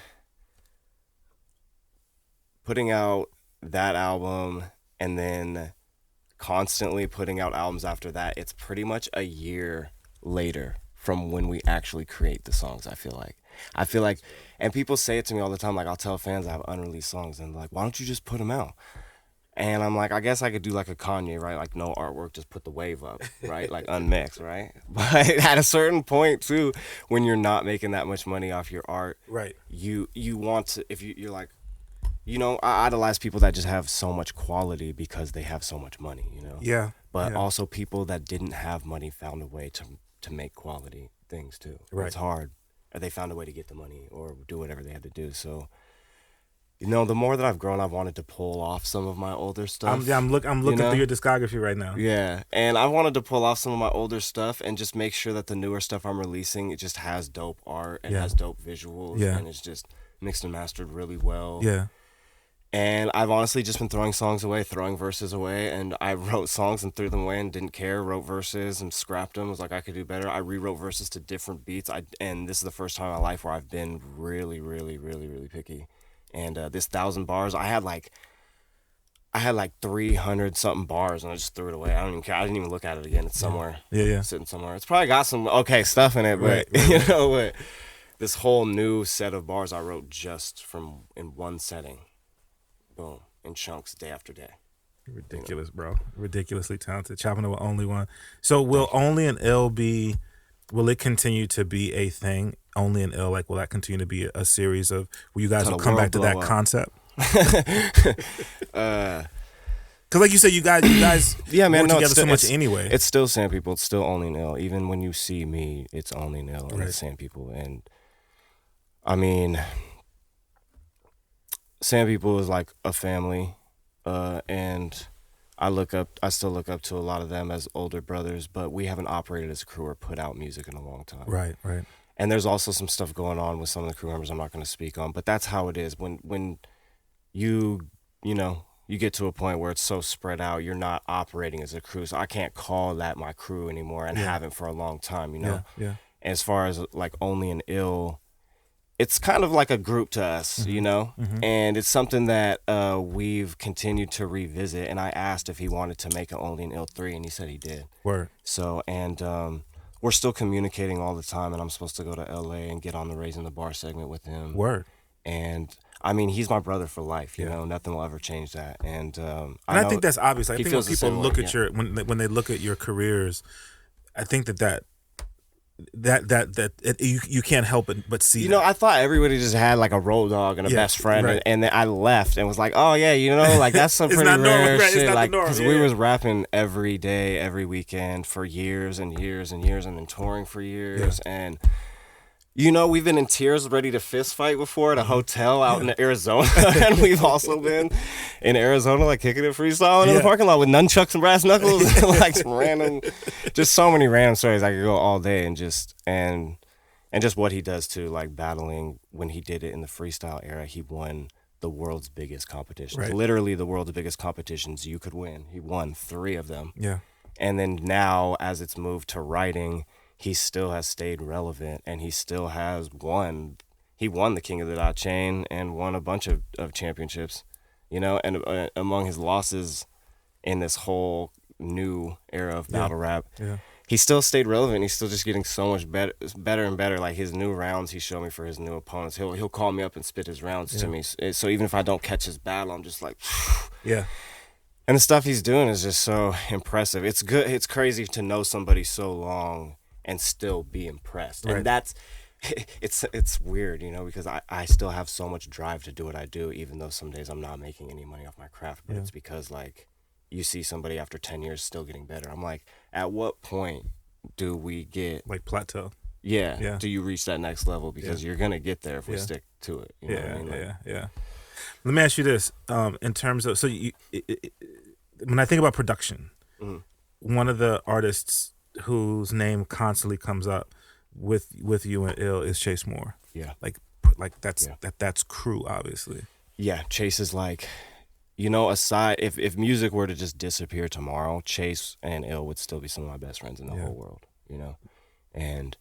putting out that album and then constantly putting out albums after that, it's pretty much a year later from when we actually create the songs, I feel like, and people say it to me all the time, like, I'll tell fans I have unreleased songs, and like, why don't you just put them out? And I'm like, I guess I could do like a Kanye, right? Like, no artwork, just put the wave up, right? Like, unmixed, right? But at a certain point, too, when you're not making that much money off your art, right? You want to, if you're like, you know, I idolize people that just have so much quality because they have so much money, you know? Yeah. But also people that didn't have money found a way to make quality things, too. Right. It's hard. Or they found a way to get the money or do whatever they had to do, so... You know, the more that I've grown, I've wanted to pull off some of my older stuff. I'm looking through your discography right now. Yeah, and I wanted to pull off some of my older stuff and just make sure that the newer stuff I'm releasing, it just has dope art, it has dope visuals, and it's just mixed and mastered really well. Yeah. And I've honestly just been throwing songs away, throwing verses away, and I wrote songs and threw them away and didn't care, wrote verses and scrapped them, was like, I could do better. I rewrote verses to different beats, and this is the first time in my life where I've been really, really, really, really picky. And this 1,000 bars, I had like 300 something bars, and I just threw it away. I don't even care. I didn't even look at it again. It's somewhere, sitting somewhere. It's probably got some okay stuff in it, but you know what? This whole new set of bars I wrote just in one setting, boom, in chunks, day after day. Ridiculous, bro. Ridiculously talented. Chopping it with OnlyOne. So will Only an Ill be? Will it continue to be a thing? Only an Ill, like, will that continue to be a series of where you guys will come back to that concept? Because like you said, you guys yeah, man, work no, together still, so much anyway. It's still Sandpeople. It's still Only Nil. Even when you see me, it's Only Nil and it's Sandpeople. And I mean, Sandpeople is like a family, and I still look up to a lot of them as older brothers, but we haven't operated as a crew or put out music in a long time. Right. And there's also some stuff going on with some of the crew members I'm not going to speak on, but that's how it is. When you get to a point where it's so spread out, you're not operating as a crew. So I can't call that my crew anymore and haven't for a long time, Yeah. And as far as like Only and Ill, it's kind of like a group to us, and it's something that we've continued to revisit. And I asked if he wanted to make an Only and Ill 3, and he said he did. Word. So, and we're still communicating all the time, and I'm supposed to go to LA and get on the Raising the Bar segment with him. Word. And I mean, he's my brother for life. You know, nothing will ever change that. And I think that's obvious. I think when people look at your when they look at your careers, I think that you can't help but see. I thought everybody just had like a road dog and a best friend, and then I left and was like, oh yeah, like that's some pretty rare shit. Like, because we was rapping every day, every weekend for years and years and years, and then touring for years, and. We've been in tears ready to fist fight before at a hotel out in Arizona. And we've also been in Arizona, like kicking it freestyle in the parking lot with nunchucks and brass knuckles. Like some random, just so many random stories. I could go all day and just what he does too, like battling when he did it in the freestyle era, he won the world's biggest competitions. Right. Literally the world's biggest competitions you could win. He won 3 of them. Yeah. And then now as it's moved to writing, he still has stayed relevant, and he still has won. He won the King of the Dot Chain and won a bunch of championships, and among his losses in this whole new era of battle rap, he still stayed relevant. He's still just getting so much better and better. Like his new rounds he showed me for his new opponents, he'll call me up and spit his rounds to me. So even if I don't catch his battle, I'm just like, yeah. And the stuff he's doing is just so impressive. It's good. It's crazy to know somebody so long and still be impressed. Right. And that's, it's weird, because I still have so much drive to do what I do, even though some days I'm not making any money off my craft. But it's because, like, you see somebody after 10 years still getting better. I'm like, at what point do we get... Like plateau. Yeah. Do you reach that next level? Because you're going to get there if we stick to it. You know what I mean? Yeah. Let me ask you this. In terms of... So when I think about production, one of the artists whose name constantly comes up with you and Ill is Chase Moore. Yeah. Like that's crew, obviously. Yeah, Chase is like, aside if music were to just disappear tomorrow, Chase and Ill would still be some of my best friends in the whole world, And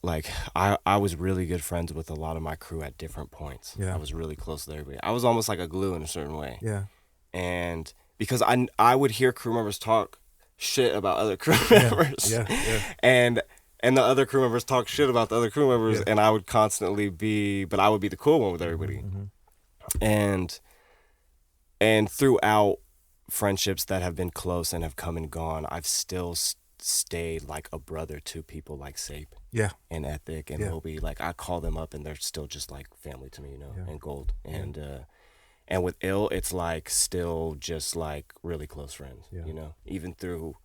like I was really good friends with a lot of my crew at different points. Yeah. I was really close to everybody. I was almost like a glue in a certain way. Yeah. And because I would hear crew members talk shit about other crew members. Yeah. And the other crew members talk shit about the other crew members, and I would constantly but I would be the cool one with everybody. And throughout friendships that have been close and have come and gone, I've still stayed like a brother to people like Sape and Ethic and Moby. Like I call them up and they're still just like family to me, and Gold. And with Ill, it's like still just like really close friends, even through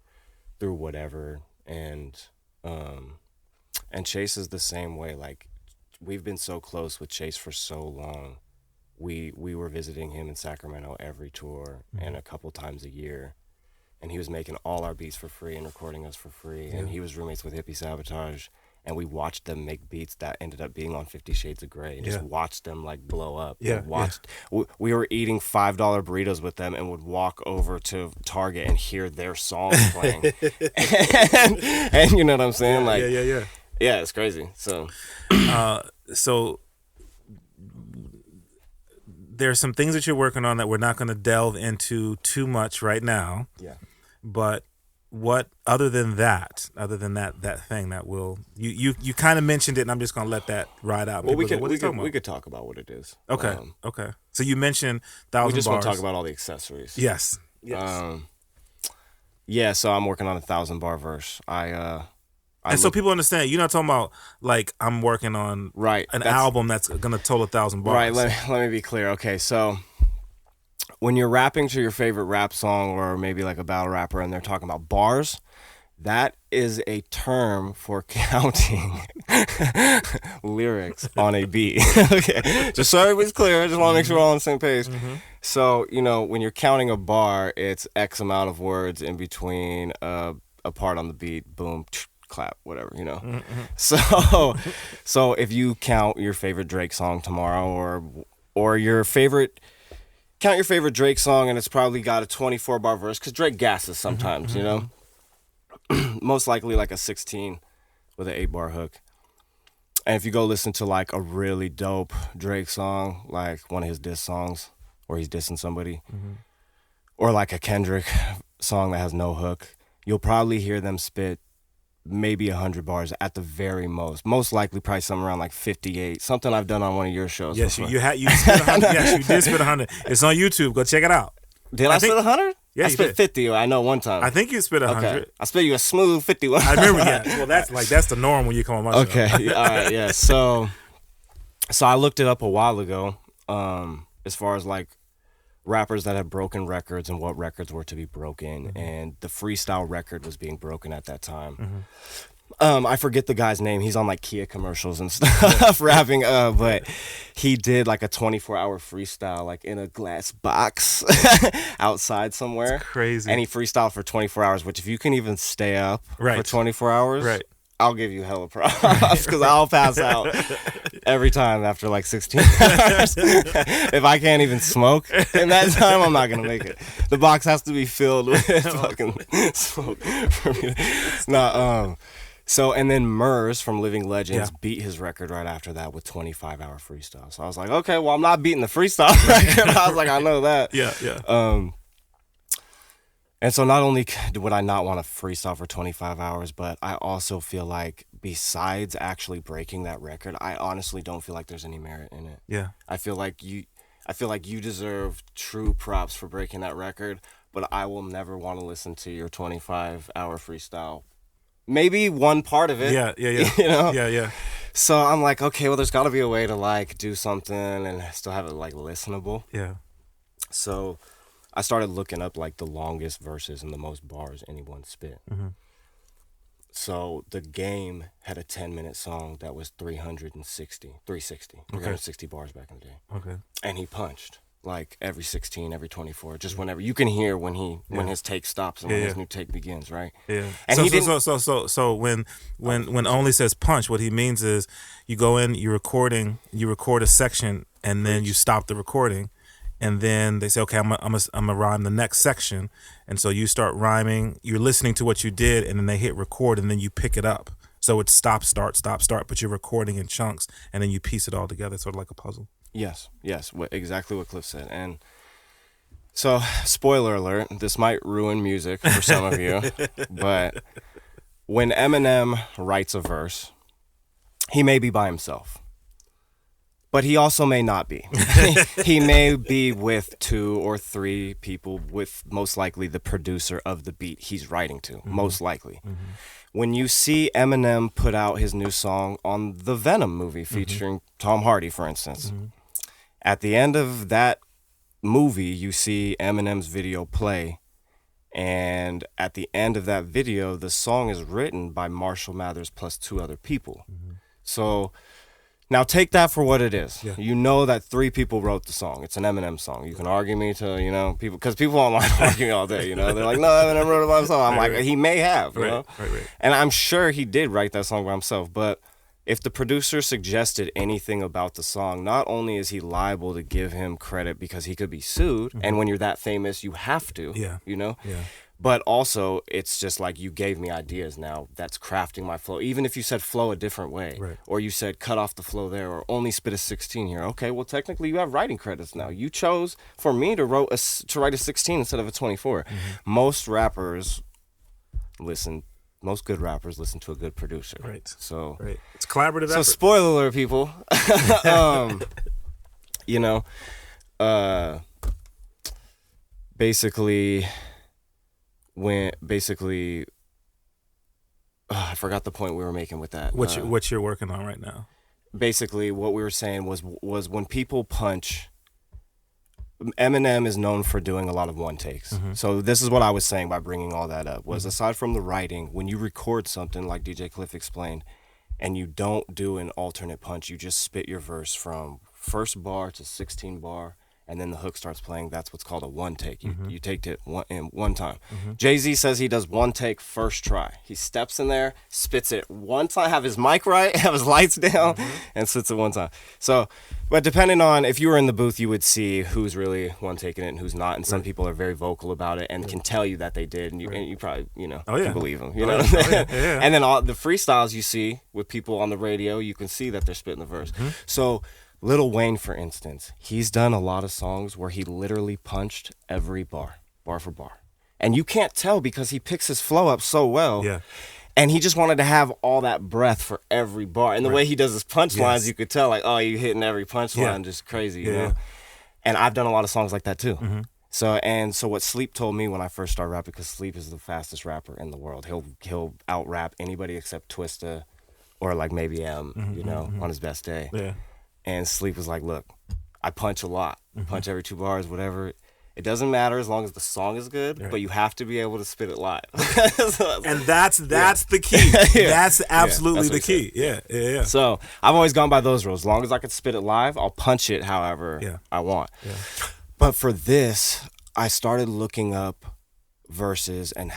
whatever. And Chase is the same way. Like we've been so close with Chase for so long. We were visiting him in Sacramento every tour and a couple times a year. And he was making all our beats for free and recording us for free. And he was roommates with Hippie Sabotage. And we watched them make beats that ended up being on 50 Shades of Grey. And just watched them like blow up. We were eating $5 burritos with them and would walk over to Target and hear their songs playing. and you know what I'm saying? Yeah, it's crazy. So so there's some things that you're working on that we're not going to delve into too much right now. Yeah. But what other than that thing that will you kind of mentioned it, and I'm just gonna let that ride out. Well, we could talk about what it is. Okay. So you mentioned 1,000 bars. We just want to talk about all the accessories. Yes. Yeah. So I'm working on a 1,000 bar verse. So people understand, you're not talking about like I'm working on an album that's gonna total 1,000 bars. Right. Let me be clear. Okay. So when you're rapping to your favorite rap song or maybe like a battle rapper and they're talking about bars, that is a term for counting lyrics on a beat. Okay, just so everybody's clear, I just want to make sure we're all on the same page. So, you know, when you're counting a bar, it's X amount of words in between a part on the beat, boom, clap, whatever, you know. So if you count your favorite Drake song tomorrow or your favorite... Count your favorite Drake song, and it's probably got a 24-bar verse, because Drake gasses sometimes, you know? Most likely like a 16 with an 8-bar hook. And if you go listen to like a really dope Drake song, like one of his diss songs, where he's dissing somebody, or like a Kendrick song that has no hook, you'll probably hear them spit maybe 100 bars at the very most. Most likely probably something around like 58. Something I've done on one of your shows. Yes, you spit 100. Yes, you did spit 100. It's on YouTube. Go check it out. Did I spit 100? Yeah, I spit 50. I know one time. I think you spit 100. Okay. I spit you a smooth 51. I remember. Yeah. Well, that's the norm when you come on my show. Okay. All right. Yeah. So I looked it up a while ago. As far as like rappers that had broken records and what records were to be broken, and the freestyle record was being broken at that time. I forget the guy's name. He's on like Kia commercials and stuff rapping, but he did like a 24-hour freestyle like in a glass box outside somewhere. That's crazy. And he freestyled for 24 hours, which if you can even stay up for 24 hours, I'll give you hella props, because I'll pass out every time after like 16 hours. If I can't even smoke in that time, I'm not going to make it. The box has to be filled with fucking smoke for me. So, and then Murs from Living Legends beat his record right after that with 25-hour freestyle. So I was like, okay, well, I'm not beating the freestyle record. I was like, I know that. Yeah. And so not only would I not want to freestyle for 25 hours, but I also feel like besides actually breaking that record, I honestly don't feel like there's any merit in it. Yeah. I feel like you deserve true props for breaking that record, but I will never want to listen to your 25-hour freestyle. Maybe one part of it. Yeah. You know? Yeah. So I'm like, okay, well, there's got to be a way to like do something and still have it like listenable. Yeah. So I started looking up like the longest verses and the most bars anyone spit. So The Game had a 10-minute song that was 360 bars back in the day. Okay. And he punched like every 16, every 24, just whenever you can hear when his take stops and when his new take begins, right? Yeah. And so when Only says punch, what he means is you go in, you record a section, and then you stop the recording. And then they say, okay, I'm gonna rhyme the next section. And so you start rhyming, you're listening to what you did, and then they hit record, and then you pick it up. So it's stop, start, but you're recording in chunks, and then you piece it all together, sort of like a puzzle. Yes, exactly what Klyph said. And so, spoiler alert, this might ruin music for some of you, but when Eminem writes a verse, he may be by himself. But he also may not be. He may be with 2 or 3 people, with most likely the producer of the beat he's writing to, most likely. When you see Eminem put out his new song on the Venom movie featuring Tom Hardy, for instance, at the end of that movie, you see Eminem's video play. And at the end of that video, the song is written by Marshall Mathers plus 2 other people. So... now take that for what it is. Yeah. You know that 3 people wrote the song. It's an Eminem song. You can argue me to, people, because people online argue all day, They're like, no, Eminem wrote it by himself. I'm like, he may have, you know? Right. And I'm sure he did write that song by himself. But if the producer suggested anything about the song, not only is he liable to give him credit because he could be sued, and when you're that famous, you have to, Yeah. But also, it's just like, you gave me ideas now that's crafting my flow. Even if you said flow a different way, or you said cut off the flow there, or only spit a 16 here. Okay, well, technically, you have writing credits now. You chose for me to write a 16 instead of a 24. Most good rappers listen to a good producer. Right. So it's collaborative effort. So spoiler alert, people. Basically, I forgot the point we were making with that. What you're working on right now? Basically, what we were saying was when people punch, Eminem is known for doing a lot of one takes. So this is what I was saying by bringing all that up, was aside from the writing, when you record something like DJ Klyph explained, and you don't do an alternate punch, you just spit your verse from first bar to 16 bar, and then the hook starts playing. That's what's called a one take. You take it in one time. Jay-Z says he does one take first try. He steps in there, spits it one time, have his mic right, have his lights down, and spits it one time. So, but depending on, if you were in the booth, you would see who's really one taking it and who's not. And some people are very vocal about it and can tell you that they did, and you probably, can believe them. You know what I'm saying? And then all the freestyles you see with people on the radio, you can see that they're spitting the verse. So Lil Wayne, for instance, he's done a lot of songs where he literally punched every bar for bar. And you can't tell because he picks his flow up so well. Yeah. And he just wanted to have all that breath for every bar. And the way he does his punchlines, you could tell, like, oh, you're hitting every punchline, just crazy, you know? And I've done a lot of songs like that too. So what Sleep told me when I first started rapping, because Sleep is the fastest rapper in the world. He'll out-rap anybody except Twista or like maybe on his best day. Yeah. And Sleep was like, look, I punch a lot. Punch every 2 bars, whatever. It doesn't matter as long as the song is good, but you have to be able to spit it live. And that's the key. That's absolutely the key. Yeah. So I've always gone by those rules. As long as I can spit it live, I'll punch it however I want. Yeah. But for this, I started looking up verses and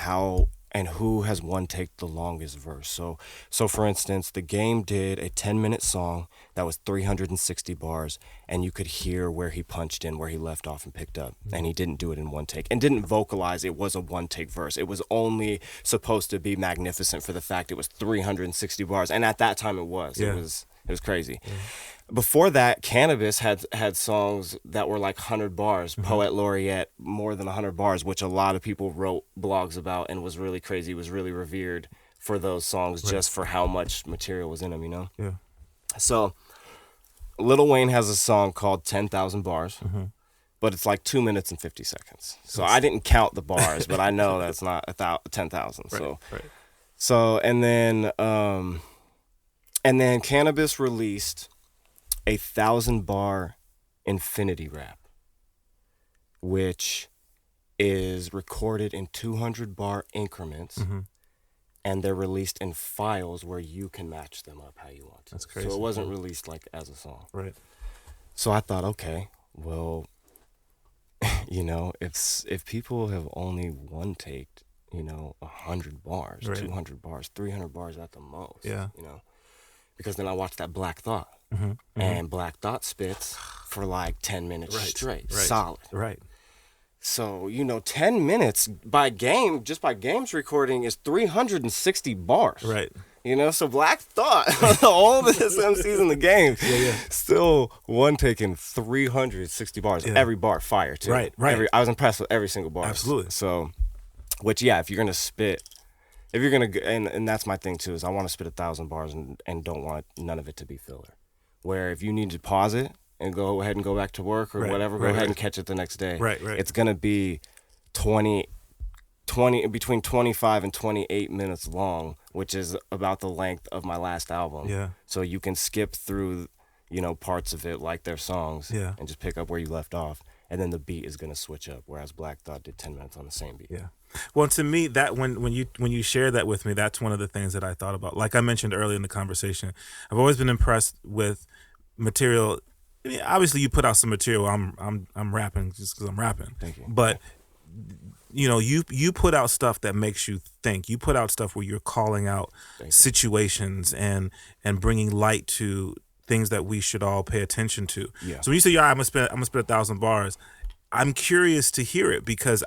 who has one take the longest verse. So for instance, The Game did a 10-minute song that was 360 bars, and you could hear where he punched in, where he left off and picked up. And he didn't do it in one take and didn't vocalize it was a one-take verse. It was only supposed to be magnificent for the fact it was 360 bars. And at that time it was. It was crazy. Before that, Cannabis had songs that were like 100 bars. Poet Laureate, more than 100 bars, which a lot of people wrote blogs about and was really crazy, was really revered for those songs just for how much material was in them, Yeah. So Lil Wayne has a song called 10,000 Bars, but it's like 2 minutes and 50 seconds. So I didn't count the bars, but I know that's not 10,000. So and then Cannabis released a 1,000-bar infinity rap, which is recorded in 200-bar increments, and they're released in files where you can match them up how you want to. That's crazy. So it wasn't released like as a song. Right. So I thought, okay, well, if people have only one taked, 100 bars, 200 bars, 300 bars at the most, because then I watched that Black Thought. And Black Thought spits for like 10 minutes straight, solid. Right. So, 10 minutes by Game's recording is 360 bars. Right. So Black Thought, the oldest MCs in the game, still one taking 360 bars. Every bar fire too. Right. I was impressed with every single bar. Absolutely. So, if you're gonna spit, and that's my thing too, is I want to spit 1,000 bars and don't want none of it to be filler. Where if you need to pause it and go ahead and go back to work or whatever, go ahead and catch it the next day. Right. It's gonna be 20 between 25 and 28 minutes long, which is about the length of my last album. Yeah. So you can skip through, parts of it like their songs and just pick up where you left off. And then the beat is gonna switch up, whereas Black Thought did 10 minutes on the same beat. Yeah. Well, to me, that when you share that with me, that's one of the things that I thought about. Like I mentioned earlier in the conversation, I've always been impressed with material. I mean, obviously, you put out some material. I'm rapping just because I'm rapping. Thank you. But you put out stuff that makes you think. You put out stuff where you're calling out situations and bringing light to things that we should all pay attention to. Yeah. So when you say, I'm gonna spit 1,000 bars, I'm curious to hear it because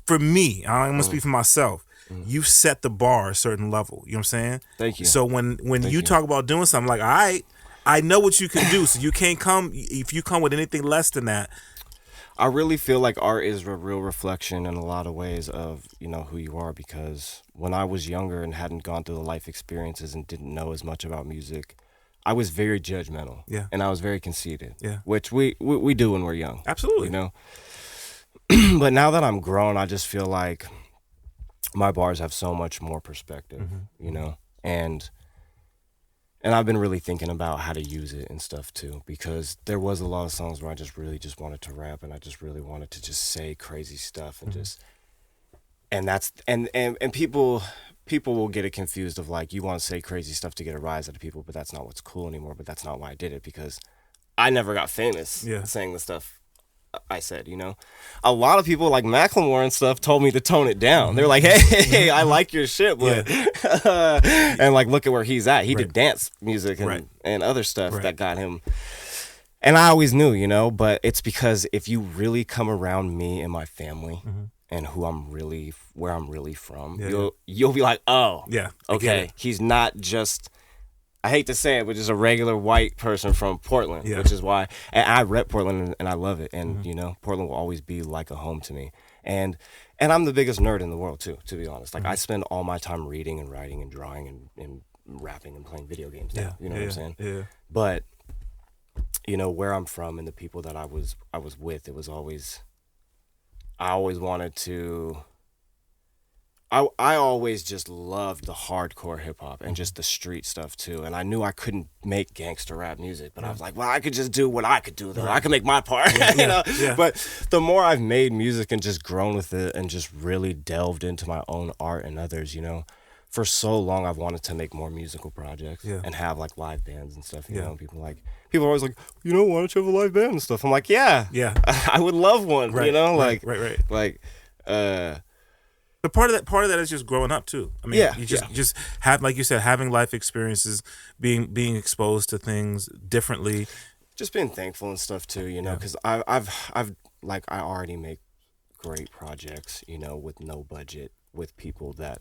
for me, I'm gonna speak for myself. You've set the bar a certain level. You know what I'm saying? Thank you. So when you talk about doing something, like, I know what you can do. So you can't come if you come with anything less than that. I really feel like art is a real reflection in a lot of ways of who you are, because when I was younger and hadn't gone through the life experiences and didn't know as much about music, I was very judgmental. Yeah. And I was very conceited. Yeah. Which we do when we're young. Absolutely. But now that I'm grown, I just feel like my bars have so much more perspective, and And I've been really thinking about how to use it and stuff too, because there was a lot of songs where I just really just wanted to rap, and I just really wanted to just say crazy stuff and just, and that's, and people will get it confused of like, you want to say crazy stuff to get a rise out of people, but that's not what's cool anymore. But that's not why I did it, because I never got famous saying the stuff I said, you know. A lot of people like Macklemore and stuff told me to tone it down. They're like, hey, I like your shit, but and like, look at where he's at. He did dance music and other stuff that got him. And I always knew, you know, but it's because if you really come around me and my family and where I'm really from, you'll be like, oh, okay, he's not just, I hate to say it, but just a regular white person from Portland, which is why, and I rep Portland and I love it. And, you know, Portland will always be like a home to me. And I'm the biggest nerd in the world too, to be honest. Like I spend all my time reading and writing and drawing and rapping and playing video games now, you know what I'm saying? Yeah. But, you know, where I'm from and the people that I was with, it was always, I always wanted to, I always just loved the hardcore hip hop and just the street stuff too. And I knew I couldn't make gangster rap music, but I was like, well, I could just do what I could do though. I could make my part, you know? But the more I've made music and just grown with it and just really delved into my own art and others, you know, for so long I've wanted to make more musical projects and have like live bands and stuff, you know. People are always like, you know, why don't you have a live band and stuff? I'm like, yeah, I would love one, you know, like, like, But part of that is just growing up too. I mean, you just have, like you said, having life experiences, being exposed to things differently, just being thankful and stuff too. You know, because I've like, I already make great projects, you know, with no budget, with people that,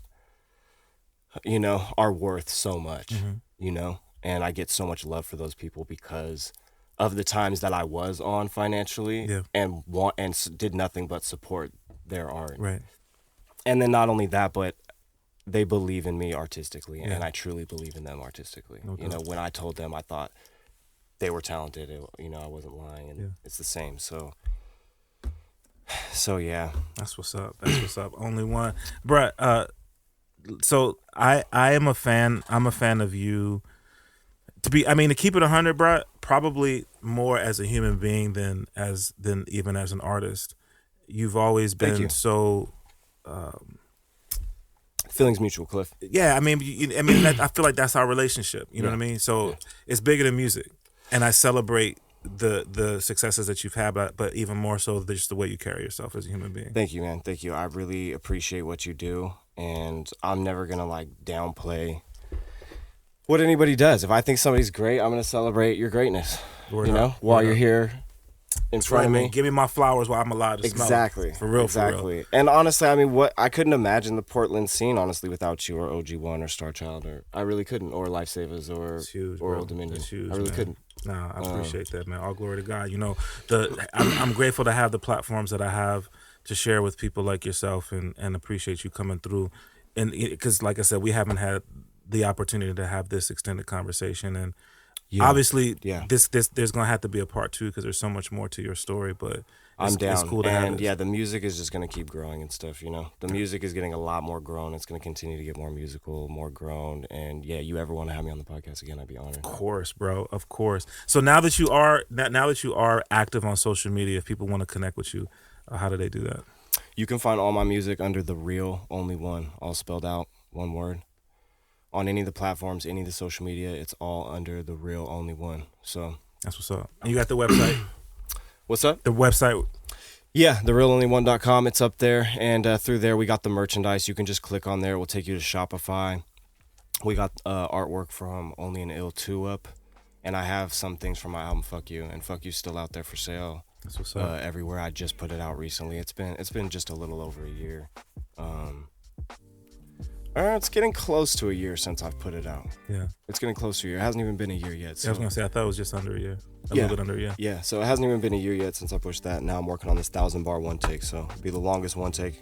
you know, are worth so much, you know, and I get so much love for those people because of the times that I was on financially and did nothing but support their art. Right. And then not only that, but they believe in me artistically, and I truly believe in them artistically. Okay. You know, when I told them I thought they were talented, you know, I wasn't lying, and it's the same. So yeah. That's what's up. That's what's up. OnlyOne. Bruh, so I am a fan. I'm a fan of you. To keep it 100, bruh, probably more as a human being than even as an artist. You've always been so... feelings mutual, Klyph. Yeah, I mean, I feel like that's our relationship. You know what I mean? So it's bigger than music, and I celebrate the successes that you've had, but even more so just the way you carry yourself as a human being. Thank you, man. Thank you. I really appreciate what you do, and I'm never gonna like downplay what anybody does. If I think somebody's great, I'm gonna celebrate your greatness. While you're here in front of me. Give me my flowers while I'm allowed to smell them. For real. And honestly, I mean, I couldn't imagine the Portland scene, honestly, without you or OG1 or Star Child, or I really couldn't, or Lifesavers or Old Dominion. It's huge, I really couldn't. Nah, I appreciate that, man. All glory to God. You know, I'm grateful to have the platforms that I have to share with people like yourself, and appreciate you coming through. And because, like I said, we haven't had the opportunity to have this extended conversation, and obviously, there's gonna have to be a part 2 because there's so much more to your story. But I'm down. It's cool to have this. The music is just gonna keep growing and stuff. You know, the music is getting a lot more grown. It's gonna continue to get more musical, more grown. And you ever want to have me on the podcast again, I'd be honored. Of course, bro. Of course. So now that you are active on social media, if people want to connect with you, how do they do that? You can find all my music under The Real OnlyOne, all spelled out, one word. On any of the platforms, any of the social media, it's all under The Real OnlyOne. So that's what's up. And you got the website? What's up? The website? Yeah, therealonlyone.com. It's up there, and through there we got the merchandise. You can just click on there. It will take you to Shopify. We got artwork from Only an Ill 2 up, and I have some things from my album Fuck You, and Fuck You's still out there for sale. That's what's up. Everywhere. I just put it out recently. It's been just a little over a year. It's getting close to a year since I've put it out. Yeah. It's getting close to a year. It hasn't even been a year yet. So. I was going to say, I thought it was just under a year. A little bit under, yeah. Yeah, so it hasn't even been a year yet since I pushed that. Now I'm working on this 1,000-bar one take, so it'll be the longest one take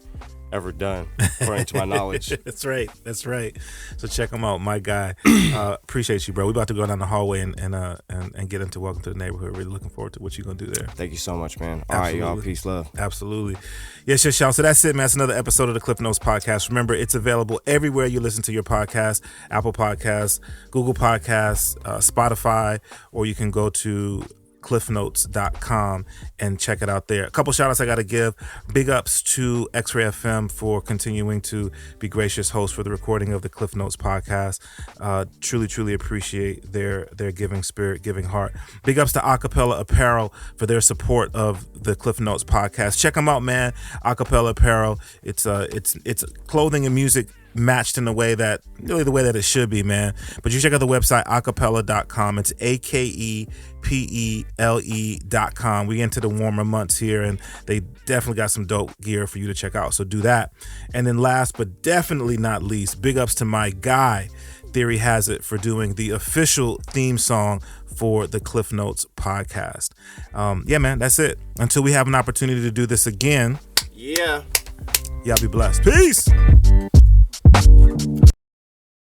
ever done, according to my knowledge. That's right. So check him out, my guy. Appreciate you, bro. We about to go down the hallway and get into Welcome to the Neighborhood. Really looking forward to what you're gonna do there. Thank you so much, man. All right, y'all. Peace, love. Absolutely. Yes, y'all. So that's it, man. It's another episode of the Klyph Notes podcast. Remember, it's available everywhere you listen to your podcast: Apple Podcasts, Google Podcasts, Spotify, or you can go to klyphnotes.com and check it out there. A couple shout outs I got to give. Big ups to X-Ray FM for continuing to be gracious hosts for the recording of the Klyph Notes podcast. Truly appreciate their giving spirit, giving heart. Big ups to Acapella Apparel for their support of the Klyph Notes podcast. Check them out, man. Acapella Apparel. It's clothing and music matched in the way that it should be, man. But you check out the website acapella.com. It's AKEPELE.com. We into the warmer months here, and they definitely got some dope gear for you to check out, so do that. And then last but definitely not least, big ups to my guy Theory Has It for doing the official theme song for the Klyph Notes podcast. Yeah, man, that's it. Until we have an opportunity to do this again, y'all be blessed. Peace.